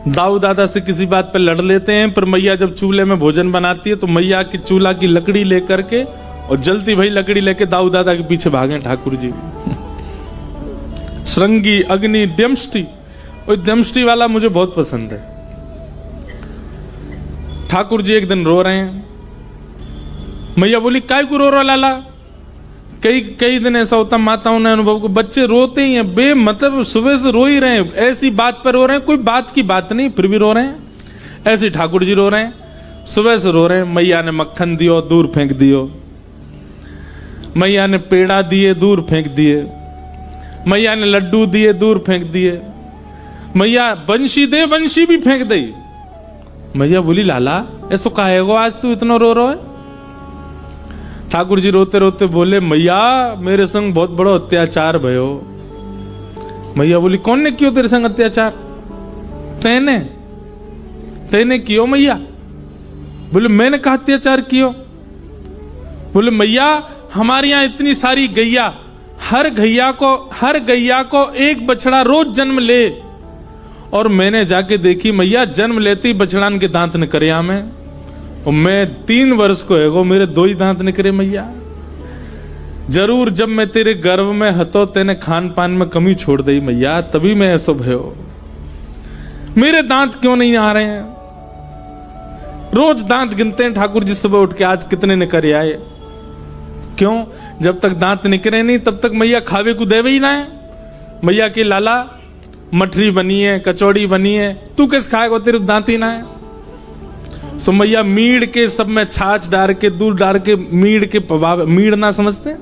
दाऊ दादा से किसी बात पे लड़ लेते हैं, पर मैया जब चूल्हे में भोजन बनाती है तो मैया की चूल्हा की लकड़ी लेकर के, और जलती भाई लकड़ी लेके दाऊ दादा के पीछे भागे ठाकुर जी। श्रृंगी, अग्नि, दमष्टि। और दमष्टि वाला मुझे बहुत पसंद है। ठाकुर जी एक दिन रो रहे हैं। मैया बोली, काय को रो रहा लाला? कई दिन ऐसा होता, माताओं ने अनुभव को, बच्चे रोते ही हैं बेमतलब, सुबह से रो ही रहे हैं, ऐसी बात पर रो रहे हैं, कोई बात की बात नहीं, फिर भी रो रहे हैं। ऐसे ठाकुर जी रो रहे हैं, सुबह से रो रहे हैं। मैया ने मक्खन दियो, दूर फेंक दियो। मैया ने पेड़ा दिए, दूर फेंक दिए। मैया ने लड्डू दिए, दूर फेंक दिए। मैया बंशी दे, बंशी भी फेंक दी। मैया बोली, लाला ऐसो काहे गो आज तू इतना रो रहा है? ठाकुर जी रोते रोते बोले, मैया मेरे संग बहुत बड़ो अत्याचार भयो। मैया बोली, कौन ने कियो तेरे संग अत्याचार? तेने कियो मैया? बोले, मैंने कहा अत्याचार कियो? बोले, मैया हमारे यहां इतनी सारी गैया, हर गैया को एक बछड़ा रोज जन्म ले, और मैंने जाके देखी मैया जन्म लेती बछड़ान के दांत निकरिया में, और मैं 3 वर्ष को है, मेरे 2 ही दांत निकरे मैया। जरूर जब मैं तेरे गर्भ में हतो तेने खान पान में कमी छोड़ दी मैया, तभी मैं ऐसा भयो। मेरे दांत क्यों नहीं आ रहे हैं? रोज दांत गिनते हैं ठाकुर जी सुबह उठ के, आज कितने निकरे आए। क्यों? जब तक दांत निकरे नहीं तब तक मैया खावे को देवे ही ना है। मैया के लाला मठरी बनी है, कचौड़ी बनी है, तू किस खाएगा, तेरे दांत ही ना है। सो मैया मीड़ के सब में छाछ डाल के, दूध डाल के, मीड़ के पवा, मीड़ ना समझते,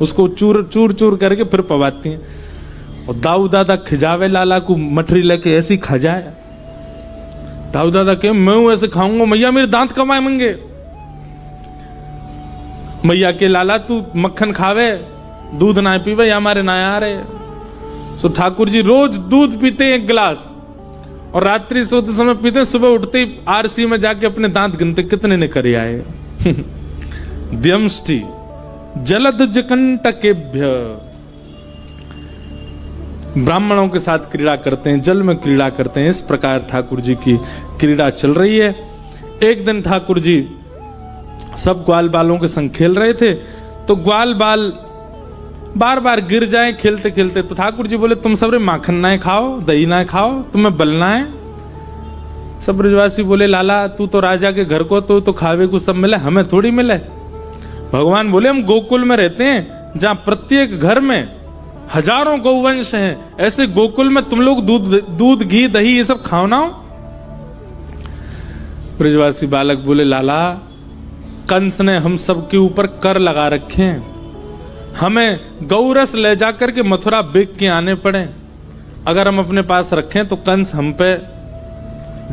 उसको चूर चूर करके फिर पवाती हैं। और दाऊ दादा खिजावे लाला को मठरी लेके ऐसी खा जाए। दाऊ दादा के मैं ऐसे खाऊंगा, मैया मेरे दांत कब आएंगे। मैया के लाला तू मक्खन खावे, दूध ना पीवे, या हमारे ना आ रहे। सो ठाकुर जी रोज दूध पीते हैं 1 गिलास, और रात्रि सोते समय पीते हैं, सुबह उठते ही आरसी में जाके अपने दांत गिनते कितने ने करे आए। द्यमष्टि जलद जकंटकेभ्य, ब्राह्मणों के साथ क्रीड़ा करते हैं, जल में क्रीड़ा करते हैं। इस प्रकार ठाकुर जी की क्रीड़ा चल रही है। एक दिन ठाकुर जी सब ग्वाल बालों के संग खेल रहे थे, तो ग्वाल बाल बार बार गिर जाए खेलते खेलते, तो ठाकुर जी बोले तुम सबरे माखन ना खाओ, दही ना खाओ, तुम्हें बलना है। सब ब्रजवासी बोले लाला तू तो राजा के घर को तो खावे को सब मिले, हमें थोड़ी मिले। भगवान बोले हम गोकुल में रहते हैं, जहां प्रत्येक घर में हजारों गौवंश हैं, ऐसे गोकुल में तुम लोग दूध घी दही ये सब खाओ ना। ब्रजवासी बालक बोले लाला कंस ने हम सब के ऊपर कर लगा रखे हैं, हमें गौरस ले जाकर के मथुरा बेच के आने पड़े। अगर हम अपने पास रखें तो कंस हम पे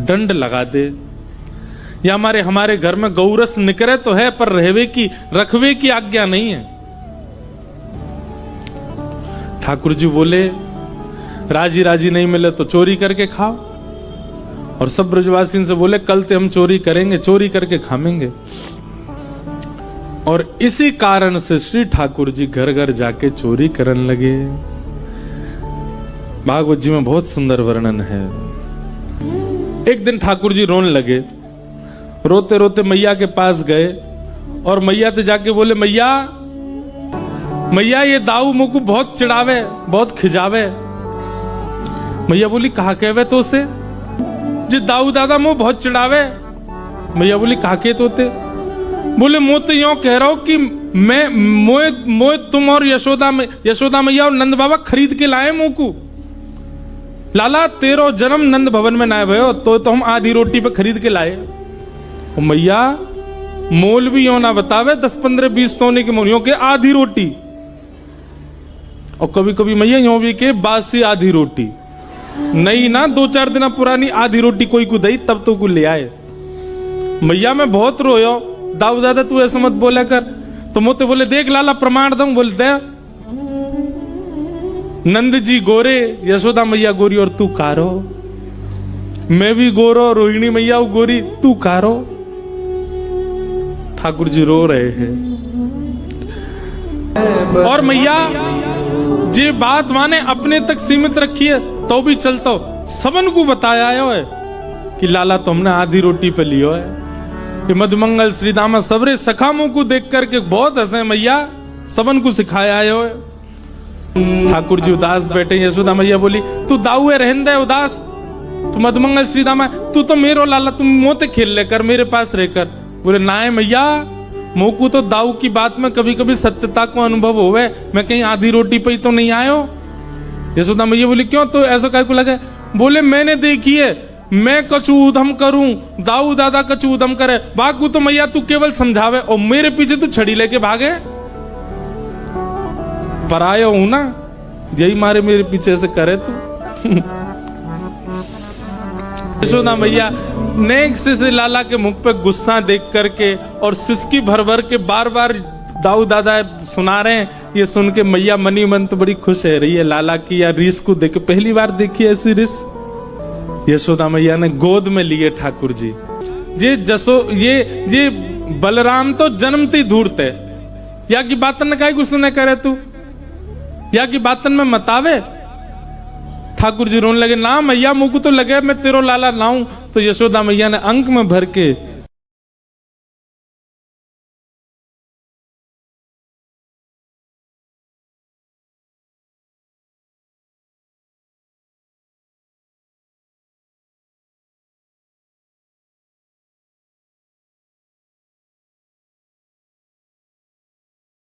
दंड लगा दे, या हमारे घर में गौरस निकरे तो है पर रखवे की आज्ञा नहीं है। ठाकुर जी बोले राजी राजी नहीं मिले तो चोरी करके खाओ, और सब ब्रजवासी से बोले कल ते हम चोरी करेंगे, चोरी करके खाएंगे। और इसी कारण से श्री ठाकुर जी घर घर जाके चोरी करने लगे। भागवत जी में बहुत सुंदर वर्णन है। एक दिन ठाकुर जी रोने लगे, रोते रोते मैया के पास गए, और मैया से जाके बोले मैया मैया ये दाऊ मुझको बहुत चिढ़ावे, बहुत खिजावे। मैया बोली कहा कहवे तो उसे, जी दाऊ दादा मुझ बहुत चिढ़ावे। मैया बोली कहा के तोते, बोले मुझ तो यूं कह रहा हूं कि मैं मोए तुम और यशोदा मैया और नंद बाबा खरीद के लाए मुंह को। लाला तेरो जन्म नंद भवन में ना भयो तो हम आधी रोटी पे खरीद के लाए। और मैया मोल भी यो ना बतावे, 10 15 20 सोने के मोलियों के आधी रोटी, और कभी कभी मैया यो भी के बासी आधी रोटी नहीं ना, 2-4 दिन पुरानी आधी रोटी कोई को दई तब तो को ले आए। मैया मैं बहुत रोयो, दाऊ दादा तू ऐसा मत बोला कर। तो मोते बोले देख लाला प्रमाण दूं, बोल दे नंद जी गोरे, यशोदा मैया गोरी और तू कारो, मैं भी गोरो, रोहिणी मैया गोरी, तू कारो। ठाकुर जी रो रहे हैं, और मैया जे बात माने अपने तक सीमित रखी है तो भी चलता सबन को बताया है कि लाला तुमने आधी रोटी पे लियो है। कि मधुमंगल श्री दामा सबरे सखामों को देख करके बहुत हंसे, मैया सबन को सिखाया है। ठाकुर जी उदास बैठे, यशोदा मैया बोली तू दाऊ है रहन दे उदास, तू मधुमंगल श्री दामा तू तो मेरो लाला, तुम मोते खेल लेकर मेरे पास रहकर। बोले ना है मैया, मोकू तो दाऊ की बात में कभी कभी सत्यता को अनुभव होवे, मैं कहीं आधी रोटी पे ही तो नहीं आयो। यशोदा मैया बोली क्यों, तो ऐसा काय को लगे। बोले मैंने देखी है, मैं कछु उधम करूं, दाऊ दादा कछु उधम करे, बाकू तो मैया तू केवल समझावे और मेरे पीछे तू छड़ी लेके भागे। पराया हूं ना, यही मारे मेरे पीछे से करे तू। यशोदा मैया नेक से लाला के मुख पे गुस्सा देख करके और सिसकी भर भर के बार बार दाऊ दादा सुना रहे हैं, ये सुन के मैया मनी मन तो बड़ी खुश है रही है लाला की या रीस को देख, पहली बार देखी ऐसी रीस। यशोदा मैया ने गोद में लिए ठाकुर जी। ये बलराम तो जन्मते धूर्त है, या की बातन ने काहे गुस्सा न करे तू, या की बातन में मतावे। ठाकुर जी रोने लगे, ना मैया मुझको तो लगे मैं तेरो लाला लाऊं। तो यशोदा मैया ने अंक में भर के